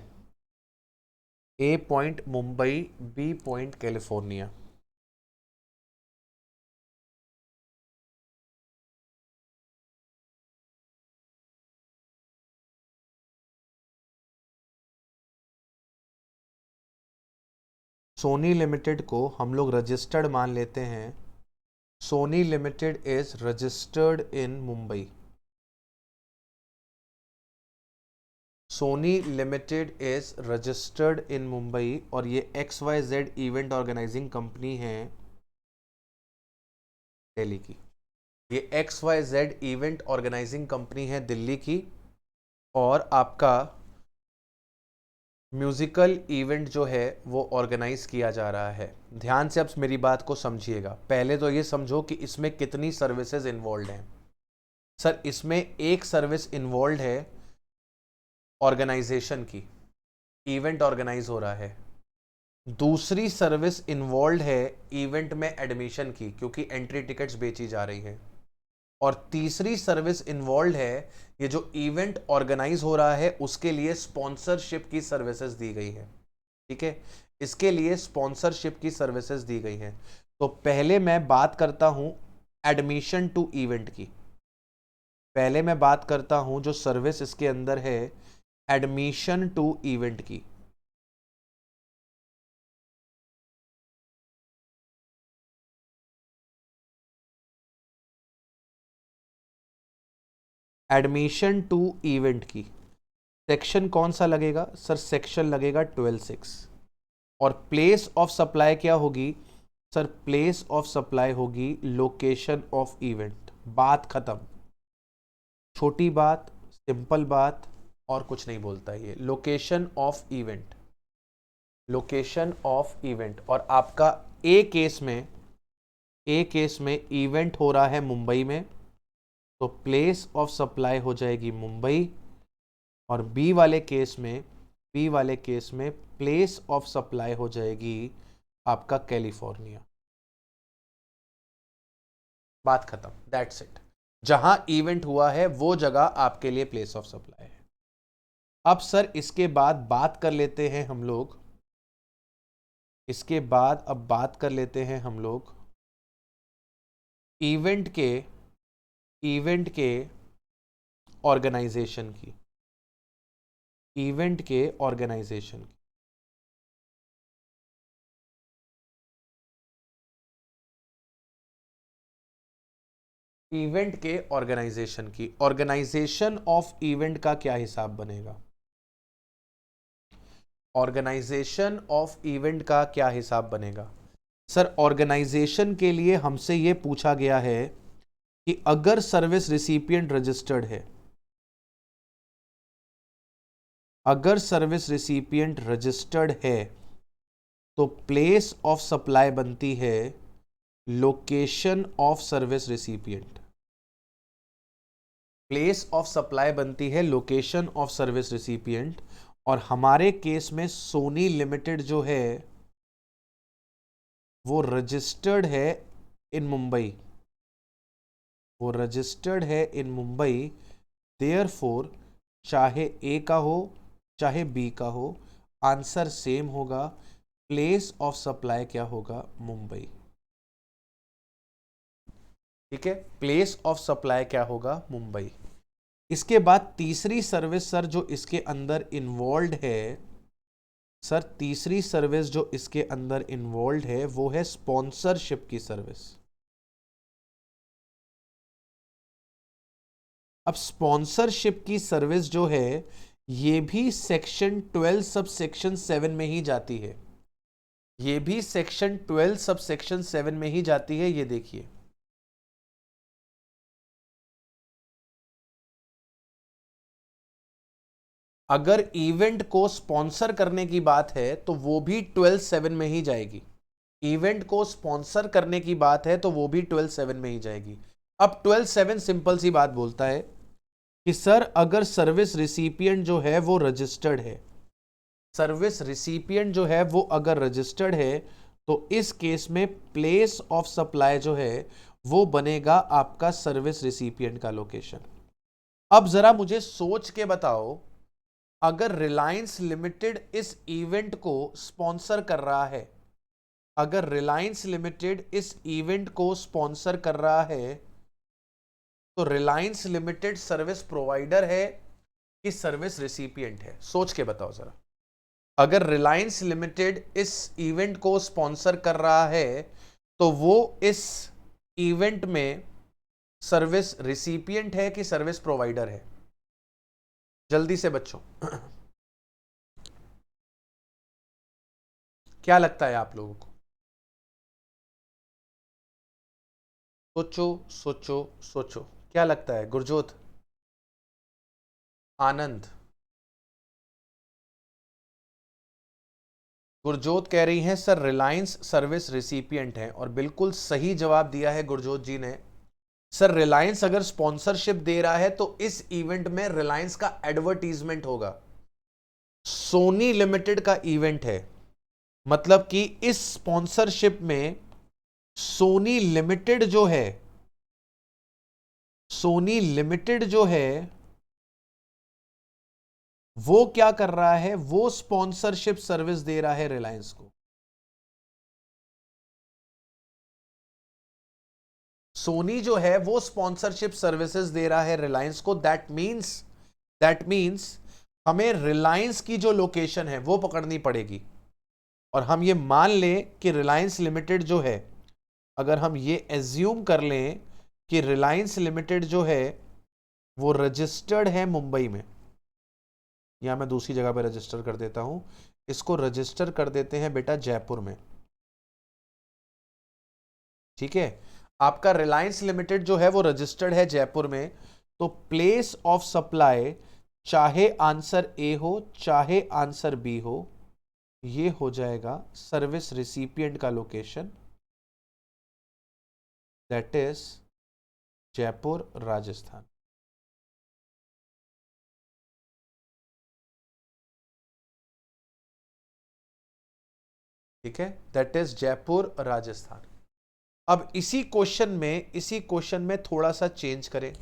A point Mumbai, B point California. Sony Limited को हम लोग registered मान लेते हैं। Sony limited is registered in Mumbai. Sony limited is registered in Mumbai और ये XYZ इवेंट ऑर्गेनाइजिंग कंपनी है दिल्ली की। ये XYZ इवेंट ऑर्गेनाइजिंग कंपनी है दिल्ली की और आपका म्यूजिकल इवेंट जो है वो ऑर्गेनाइज किया जा रहा है। ध्यान से अब मेरी बात को समझिएगा। पहले तो ये समझो कि इसमें कितनी सर्विसेज इन्वॉल्व हैं। सर इसमें एक सर्विस इन्वॉल्व है ऑर्गेनाइजेशन की, इवेंट ऑर्गेनाइज हो रहा है। दूसरी सर्विस इन्वॉल्व है इवेंट में एडमिशन की, क्योंकि एंट्री टिकट्स बेची जा रही है। और तीसरी सर्विस इन्वॉल्व है ये जो इवेंट ऑर्गेनाइज हो रहा है उसके लिए स्पॉन्सरशिप की सर्विसेज दी गई है। ठीक है, इसके लिए स्पॉन्सरशिप की सर्विसेज दी गई है। तो पहले मैं बात करता हूं एडमिशन टू इवेंट की। पहले मैं बात करता हूं जो सर्विस इसके अंदर है एडमिशन टू इवेंट की। एडमिशन टू इवेंट की सेक्शन कौन सा लगेगा सर? सेक्शन लगेगा 12(6). और प्लेस ऑफ सप्लाई क्या होगी सर? प्लेस ऑफ सप्लाई होगी लोकेशन ऑफ इवेंट। बात खत्म। छोटी बात, सिंपल बात, और कुछ नहीं बोलता ये। Location of event, location of event. और आपका ए केस में इवेंट हो रहा है मुंबई में, तो प्लेस ऑफ सप्लाई हो जाएगी मुंबई। और बी वाले केस में प्लेस ऑफ सप्लाई हो जाएगी आपका कैलिफोर्निया। बात खत्म, दैट्स इट। जहां इवेंट हुआ है वो जगह आपके लिए प्लेस ऑफ सप्लाई है। अब सर इसके बाद बात कर लेते हैं हम लोग, बात कर लेते हैं हम लोग इवेंट के ऑर्गेनाइजेशन की। इवेंट के ऑर्गेनाइजेशन की इवेंट के ऑर्गेनाइजेशन ऑफ इवेंट का क्या हिसाब बनेगा? ऑर्गेनाइजेशन ऑफ इवेंट का क्या हिसाब बनेगा सर? ऑर्गेनाइजेशन के लिए हमसे यह पूछा गया है कि अगर सर्विस रिसिपिएंट रजिस्टर्ड है, अगर सर्विस रिसिपिएंट रजिस्टर्ड है तो प्लेस ऑफ सप्लाई बनती है location of service recipient. Place of supply बनती है लोकेशन ऑफ सर्विस रिसिपिएंट। और हमारे केस में सोनी लिमिटेड जो है वो रजिस्टर्ड है इन मुंबई, वो रजिस्टर्ड है इन मुंबई। देयरफॉर चाहे ए का हो चाहे बी का हो, आंसर सेम होगा। प्लेस ऑफ सप्लाई क्या होगा? मुंबई। ठीक है, प्लेस ऑफ सप्लाई क्या होगा? मुंबई। इसके बाद तीसरी सर्विस सर जो इसके अंदर इन्वॉल्व है, सर तीसरी सर्विस जो इसके अंदर इन्वॉल्व है वो है स्पॉन्सरशिप की सर्विस। अब स्पॉन्सरशिप की सर्विस जो है ये भी सेक्शन 12 सब सेक्शन 7 में ही जाती है। ये भी सेक्शन 12 सब सेक्शन 7 में ही जाती है। ये देखिए, अगर इवेंट को स्पॉन्सर करने की बात है तो वो भी 12(7) में ही जाएगी। इवेंट को स्पॉन्सर करने की बात है तो वो भी 12(7) में ही जाएगी। अब 12(7) सिंपल सी बात बोलता है कि सर अगर सर्विस रिसिपिएंट जो है वो रजिस्टर्ड है, सर्विस रिसिपिएंट जो है वो अगर रजिस्टर्ड है तो इस केस में प्लेस ऑफ सप्लाई जो है वो बनेगा आपका सर्विस रिसिपिएंट का लोकेशन। अब जरा मुझे सोच के बताओ, अगर रिलायंस लिमिटेड इस इवेंट को स्पॉन्सर कर रहा है, अगर रिलायंस लिमिटेड इस इवेंट को स्पॉन्सर कर रहा है, तो रिलायंस लिमिटेड सर्विस प्रोवाइडर है कि सर्विस रिसिपिएंट है? सोच के बताओ जरा। अगर रिलायंस लिमिटेड इस इवेंट को स्पॉन्सर कर रहा है तो वो इस इवेंट में सर्विस रिसिपिएंट है कि सर्विस प्रोवाइडर है? जल्दी से बच्चों क्या लगता है आप लोगों को? सोचो सोचो सोचो, क्या लगता है? गुरजोत, आनंद, गुरजोत कह रही हैं सर रिलायंस सर्विस रिसिपिएंट है, और बिल्कुल सही जवाब दिया है गुरजोत जी ने। सर रिलायंस अगर स्पॉन्सरशिप दे रहा है तो इस इवेंट में रिलायंस का एडवर्टीजमेंट होगा। सोनी लिमिटेड का इवेंट है, मतलब कि इस स्पॉन्सरशिप में सोनी लिमिटेड जो है, सोनी लिमिटेड जो है वो क्या कर रहा है? वो स्पॉन्सरशिप सर्विस दे रहा है रिलायंस को। सोनी जो है वो स्पॉन्सरशिप सर्विसेज दे रहा है रिलायंस को। दैट मीन्स हमें रिलायंस की जो लोकेशन है वो पकड़नी पड़ेगी, और हम ये मान लें कि रिलायंस लिमिटेड जो है, अगर हम ये एज्यूम कर लें कि रिलायंस लिमिटेड जो है वो रजिस्टर्ड है मुंबई में, या मैं दूसरी जगह पे रजिस्टर कर देता हूं, इसको रजिस्टर कर देते हैं बेटा जयपुर में। ठीक है, आपका रिलायंस लिमिटेड जो है वो रजिस्टर्ड है जयपुर में, तो प्लेस ऑफ सप्लाई चाहे आंसर ए हो चाहे आंसर बी हो, ये हो जाएगा सर्विस रिसिपिएंट का location, that is Jaipur Rajasthan. ठीक है, दैट इज जयपुर राजस्थान। अब इसी क्वेश्चन में थोड़ा सा चेंज करें,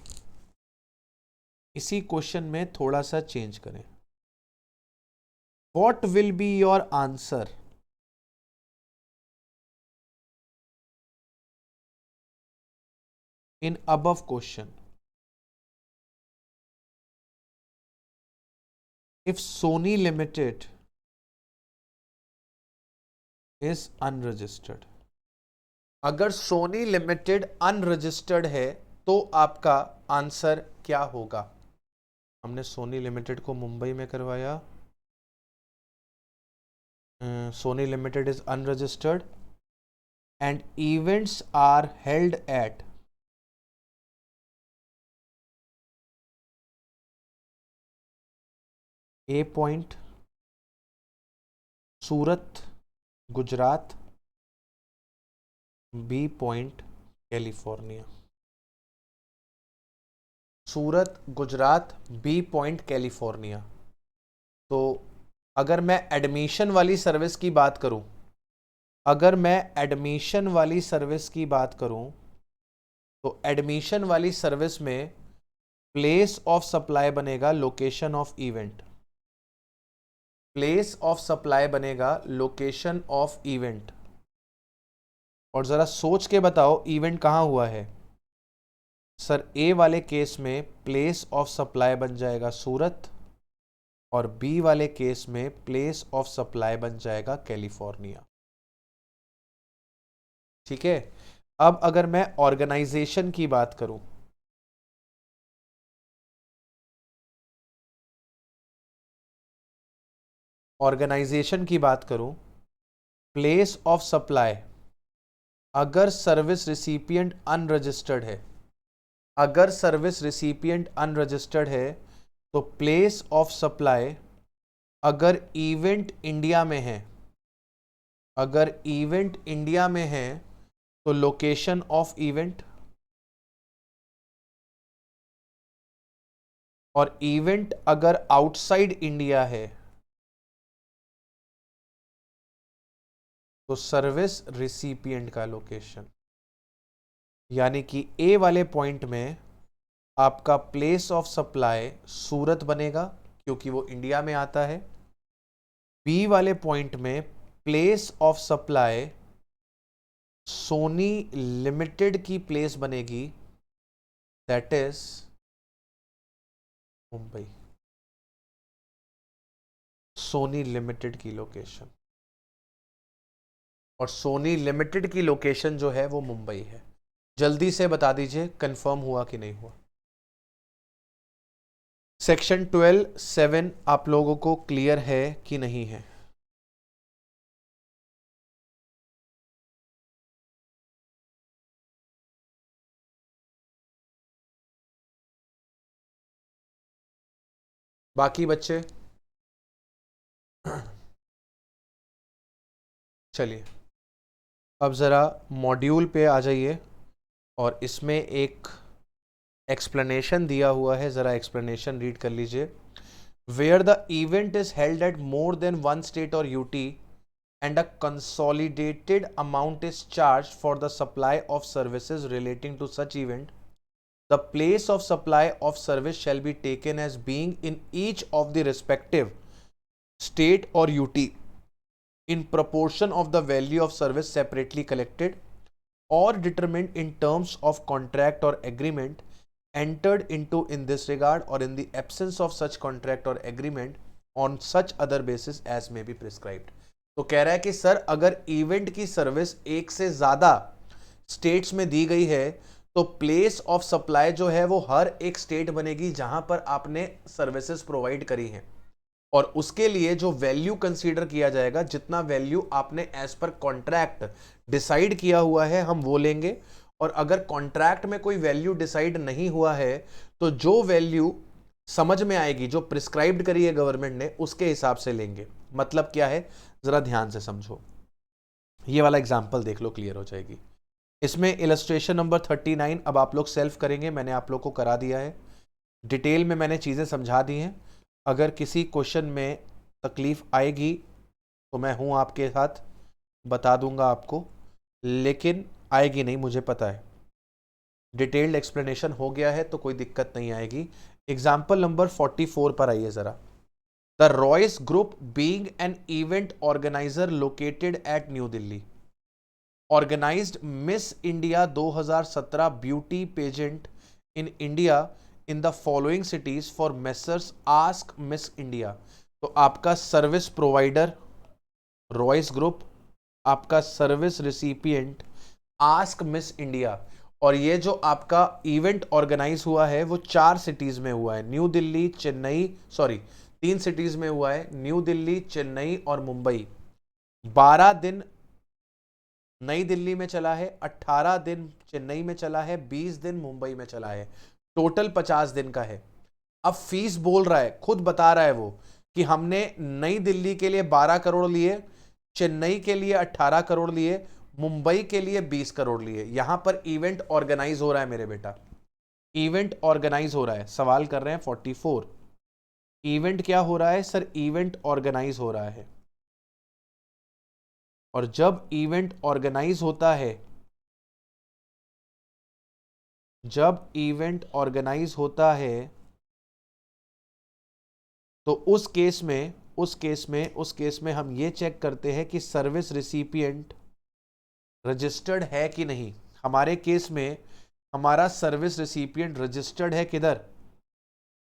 इसी क्वेश्चन में थोड़ा सा चेंज करें। What will be your answer in above question if Sony Limited is unregistered? अगर सोनी लिमिटेड अनरजिस्टर्ड है तो आपका आंसर क्या होगा? हमने सोनी लिमिटेड को मुंबई में करवाया, Sony limited is unregistered and events are held at A point Surat Gujarat, B point California. Surat Gujarat, B point California. तो अगर मैं एडमिशन वाली सर्विस की बात करूं, अगर मैं एडमिशन वाली सर्विस की बात करूं, तो एडमिशन वाली सर्विस में प्लेस ऑफ सप्लाई बनेगा location of event, place of supply बनेगा लोकेशन ऑफ इवेंट। और जरा सोच के बताओ इवेंट कहां हुआ है? सर ए वाले केस में प्लेस ऑफ सप्लाई बन जाएगा सूरत, और बी वाले केस में प्लेस ऑफ सप्लाई बन जाएगा कैलिफोर्निया। ठीक है, अब अगर मैं ऑर्गेनाइजेशन की बात करूं, ऑर्गेनाइजेशन की बात करूं, प्लेस ऑफ सप्लाई, अगर सर्विस रिसिपिएंट अनरजिस्टर्ड है, अगर सर्विस रिसिपिएंट अनरजिस्टर्ड है, तो प्लेस ऑफ सप्लाई अगर इवेंट इंडिया में है, अगर इवेंट इंडिया में है तो लोकेशन ऑफ इवेंट, और इवेंट अगर आउटसाइड इंडिया है, तो सर्विस रिसिपिएंट का लोकेशन, यानी कि ए वाले पॉइंट में आपका प्लेस ऑफ सप्लाई सूरत बनेगा क्योंकि वो इंडिया में आता है। बी वाले पॉइंट में place of supply Sony limited की प्लेस बनेगी, that is Mumbai. Sony limited की लोकेशन, और सोनी लिमिटेड की लोकेशन जो है वो मुंबई है। जल्दी से बता दीजिए कंफर्म हुआ कि नहीं हुआ। सेक्शन 12(7) आप लोगों को क्लियर है कि नहीं है? बाकी बच्चे चलिए अब ज़रा मॉड्यूल पे आ जाइए, और इसमें एक एक्सप्लेनेशन दिया हुआ है, ज़रा एक्सप्लेनेशन रीड कर लीजिए। Where the event is held at more than one state और UT and a consolidated amount is charged for the supply of services relating to such event, the place of supply of service shall be taken as being in each of the respective state or UT in proportion of the value of service separately collected or determined in terms of contract or agreement entered into in this regard, or in the absence of such contract or agreement on such other basis as may be prescribed। तो कह रहा है कि sir अगर event की service एक से ज्यादा स्टेट्स में दी गई है तो प्लेस ऑफ सप्लाई जो है वो हर एक स्टेट बनेगी जहां पर आपने सर्विसेज प्रोवाइड करी हैं, और उसके लिए जो वैल्यू कंसीडर किया जाएगा, जितना वैल्यू आपने एज पर कॉन्ट्रैक्ट डिसाइड किया हुआ है हम वो लेंगे, और अगर कॉन्ट्रैक्ट में कोई वैल्यू डिसाइड नहीं हुआ है तो जो वैल्यू समझ में आएगी, जो प्रिस्क्राइब्ड करी है गवर्नमेंट ने, उसके हिसाब से लेंगे। मतलब क्या है, जरा ध्यान से समझो। ये वाला एग्जांपल देख लो, क्लियर हो जाएगी। इसमें इलस्ट्रेशन नंबर 39 अब आप लोग सेल्फ करेंगे, मैंने आप लोग को करा दिया है, डिटेल में मैंने चीज़ें समझा दी हैं। अगर किसी क्वेश्चन में तकलीफ आएगी तो मैं हूं आपके साथ, बता दूंगा आपको, लेकिन आएगी नहीं, मुझे पता है। डिटेल्ड एक्सप्लेनेशन हो गया है तो कोई दिक्कत नहीं आएगी। एग्जाम्पल नंबर 44 पर आइए जरा। The Royce Group being an event organizer located at New Delhi organized Miss India 2017 beauty pageant in India in the following cities for Messrs Ask Miss India। तो आपका सर्विस प्रोवाइडर रॉयस ग्रुप, आपका service recipient ask miss India, और ये जो आपका event organise हुआ है वो 4 सिटीज में हुआ है, new Delhi, Chennai, sorry 3 cities में हुआ है, न्यू दिल्ली, चेन्नई और मुंबई। 12 दिन नई दिल्ली में चला है, 18 दिन चेन्नई में चला है, 20 दिन मुंबई में चला है, टोटल 50 दिन का है। अब फीस बोल रहा है, खुद बता रहा है वो कि हमने नई दिल्ली के लिए 12 करोड़ लिए, चेन्नई के लिए 18 करोड़ लिए, मुंबई के लिए 20 करोड़ लिए। यहां पर इवेंट ऑर्गेनाइज हो रहा है मेरे बेटा, इवेंट ऑर्गेनाइज हो रहा है। सवाल कर रहे हैं 44, इवेंट क्या हो रहा है सर? इवेंट ऑर्गेनाइज हो रहा है, और जब इवेंट ऑर्गेनाइज होता है, जब इवेंट ऑर्गेनाइज होता है तो उस केस में हम ये चेक करते हैं कि सर्विस रिसिपिएंट रजिस्टर्ड है कि नहीं। हमारे केस में हमारा सर्विस रिसिपिएंट रजिस्टर्ड है किधर?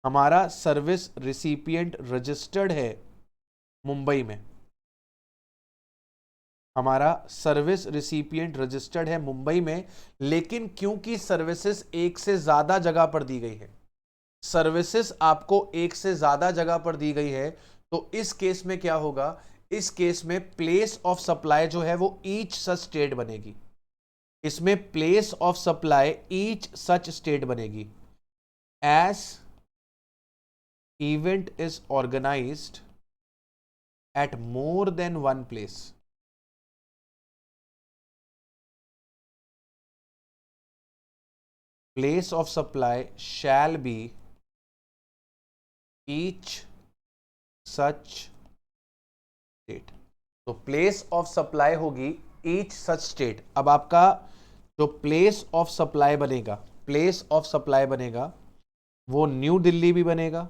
हमारा सर्विस रिसिपिएंट रजिस्टर्ड है मुंबई में, हमारा सर्विस रिसिपिएंट रजिस्टर्ड है मुंबई में। लेकिन क्योंकि सर्विसेज एक से ज्यादा जगह पर दी गई है, सर्विसेज आपको एक से ज्यादा जगह पर दी गई है, तो इस केस में क्या होगा? इस केस में प्लेस ऑफ सप्लाई जो है वो ईच सच स्टेट बनेगी। इसमें place of supply each such state बनेगी। As event is organised at more than one place, place of supply shall be each such state। तो प्लेस ऑफ सप्लाई होगी each such state. अब आपका जो place of supply बनेगा, place of supply बनेगा वो new Delhi भी बनेगा,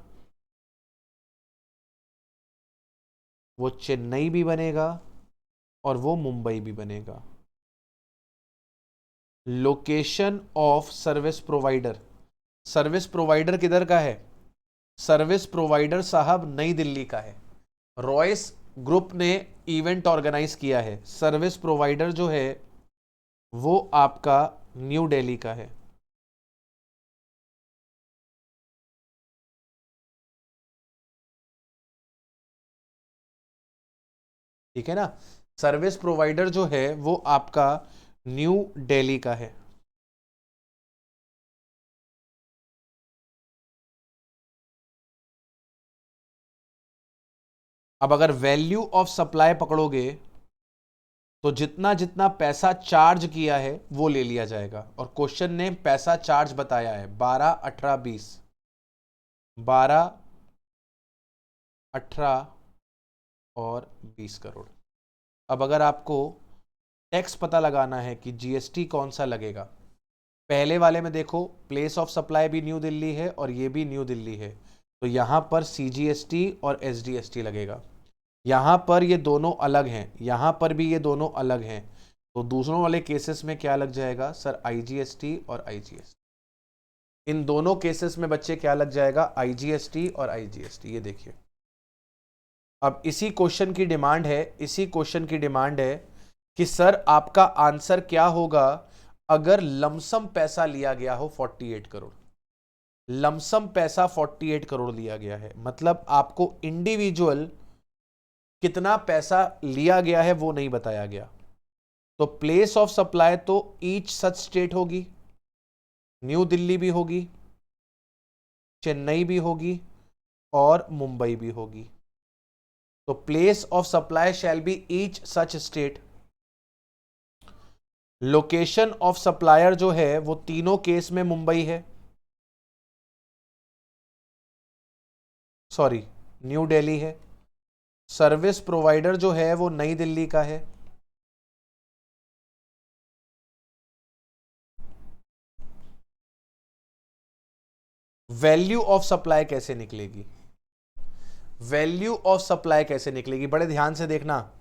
वो चेन्नई भी बनेगा और वो मुंबई भी बनेगा। Location of service provider, service provider किधर का है? सर्विस प्रोवाइडर साहब नई दिल्ली का है। रॉयस ग्रुप ने इवेंट ऑर्गेनाइज किया है। सर्विस प्रोवाइडर जो है वो आपका न्यू दिल्ली का है। ठीक है ना? सर्विस प्रोवाइडर जो है वो आपका न्यू दिल्ली का है। अब अगर वैल्यू ऑफ सप्लाई पकड़ोगे तो जितना जितना पैसा चार्ज किया है वो ले लिया जाएगा। और क्वेश्चन ने पैसा चार्ज बताया है 12, 18, 20, 12, 18 और 20 करोड़। अब अगर आपको टैक्स पता लगाना है कि जीएसटी कौन सा लगेगा, पहले वाले में देखो प्लेस ऑफ सप्लाई भी न्यू दिल्ली है और ये भी न्यू दिल्ली है, तो यहां पर सीजीएसटी और एसडीएसटी लगेगा। यहां पर ये दोनों अलग हैं, यहां पर भी ये दोनों अलग हैं, तो दूसरों वाले केसेस में क्या लग जाएगा सर? आईजीएसटी और आईजीएसटी। इन दोनों केसेस में बच्चे क्या लग जाएगा? आईजीएसटी और आईजीएसटी। ये देखिए, अब इसी क्वेश्चन की डिमांड है, इसी क्वेश्चन की डिमांड है कि सर आपका आंसर क्या होगा अगर लमसम पैसा लिया गया हो 48 करोड़। लमसम पैसा 48 करोड़ लिया गया है, मतलब आपको इंडिविजुअल कितना पैसा लिया गया है वो नहीं बताया गया। तो प्लेस ऑफ सप्लाई तो ईच सच स्टेट होगी, न्यू दिल्ली भी होगी, चेन्नई भी होगी और मुंबई भी होगी। तो place of supply shall be each such state. Location of supplier जो है वो तीनों केस में मुंबई है, सॉरी न्यू दिल्ली है। सर्विस प्रोवाइडर जो है वो नई दिल्ली का है। वैल्यू ऑफ सप्लाई कैसे निकलेगी? वैल्यू ऑफ सप्लाई कैसे निकलेगी? बड़े ध्यान से देखना,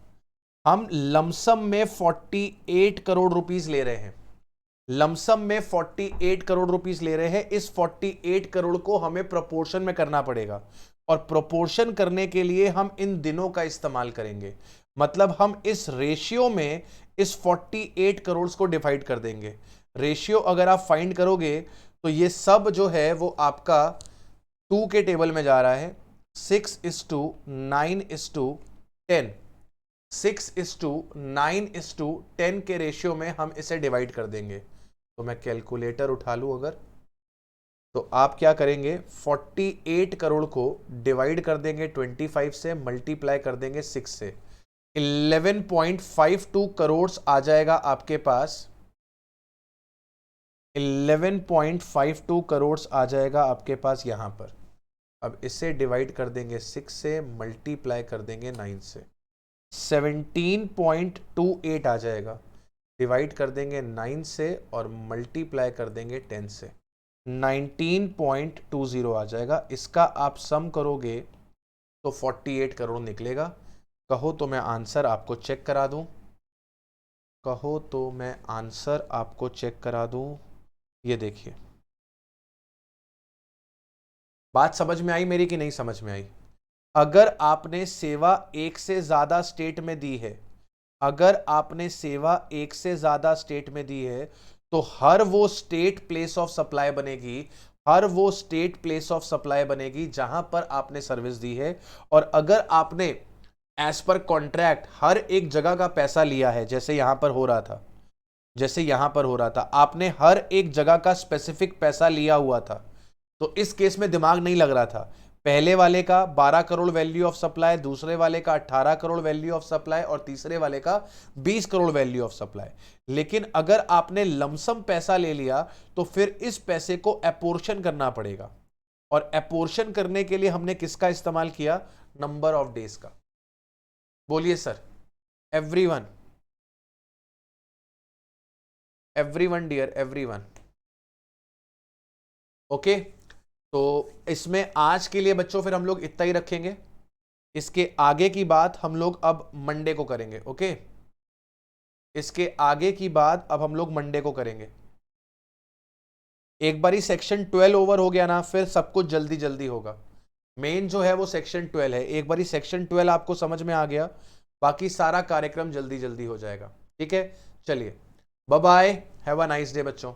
हम लमसम में 48 करोड़ रुपीस ले रहे हैं, लमसम में 48 करोड़ रुपीस ले रहे हैं। इस 48 करोड़ को हमें प्रोपोर्शन में करना पड़ेगा, और प्रोपोर्शन करने के लिए हम इन दिनों का इस्तेमाल करेंगे। मतलब हम इस रेशियो में इस 48 करोड़ को डिवाइड कर देंगे। रेशियो अगर आप फाइंड करोगे तो ये सब जो है वो आपका 2 के टेबल में जा रहा है। 6:9:10, 6:9:10 के रेशियो में हम इसे डिवाइड कर देंगे। तो मैं कैलकुलेटर उठा लूं अगर, तो आप क्या करेंगे? 48 करोड़ को डिवाइड कर देंगे 25 से, मल्टीप्लाई कर देंगे 6 से, 11.52 करोड़ आ जाएगा आपके पास। 11.52 करोड़ आ जाएगा आपके पास यहां पर। अब इसे डिवाइड कर देंगे 6 से, मल्टीप्लाई कर देंगे 9 से, 17.28 आ जाएगा। डिवाइड कर देंगे 9 से और मल्टीप्लाई कर देंगे 10 से, 19.20 आ जाएगा। इसका आप सम करोगे तो 48 करोड़ निकलेगा। कहो तो मैं आंसर आपको चेक करा दूं, कहो तो मैं आंसर आपको चेक करा दूं। ये देखिए, बात समझ में आई मेरी कि नहीं समझ में आई? अगर आपने सेवा एक से ज्यादा स्टेट में दी है, अगर आपने सेवा एक से ज्यादा स्टेट में दी है, तो हर वो स्टेट प्लेस ऑफ सप्लाई बनेगी, हर वो स्टेट प्लेस ऑफ सप्लाई बनेगी जहां पर आपने सर्विस दी है। और अगर आपने एज पर कॉन्ट्रैक्ट हर एक जगह का पैसा लिया है, जैसे यहां पर हो रहा था, जैसे यहां पर हो रहा था, आपने हर एक जगह का स्पेसिफिक पैसा लिया हुआ था, तो इस केस में दिमाग नहीं लग रहा था। पहले वाले का 12 करोड़ वैल्यू ऑफ सप्लाई, दूसरे वाले का 18 करोड़ वैल्यू ऑफ सप्लाई और तीसरे वाले का 20 करोड़ वैल्यू ऑफ सप्लाई। लेकिन अगर आपने लमसम पैसा ले लिया तो फिर इस पैसे को एपोर्शन करना पड़ेगा, और एपोर्शन करने के लिए हमने किसका इस्तेमाल किया? नंबर ऑफ डेज का। बोलिए sir. Everyone, everyone dear, everyone. Okay, तो इसमें आज के लिए बच्चों फिर हम लोग इतना ही रखेंगे। इसके आगे की बात हम लोग अब मंडे को करेंगे। ओके, इसके आगे की बात अब हम लोग मंडे को करेंगे। एक बारी सेक्शन 12 ओवर हो गया ना, फिर सब कुछ जल्दी जल्दी होगा। मेन जो है वो सेक्शन 12 है। एक बारी सेक्शन 12 आपको समझ में आ गया, बाकी सारा कार्यक्रम जल्दी जल्दी हो जाएगा। ठीक है, चलिए, bye bye, have a nice day बच्चों।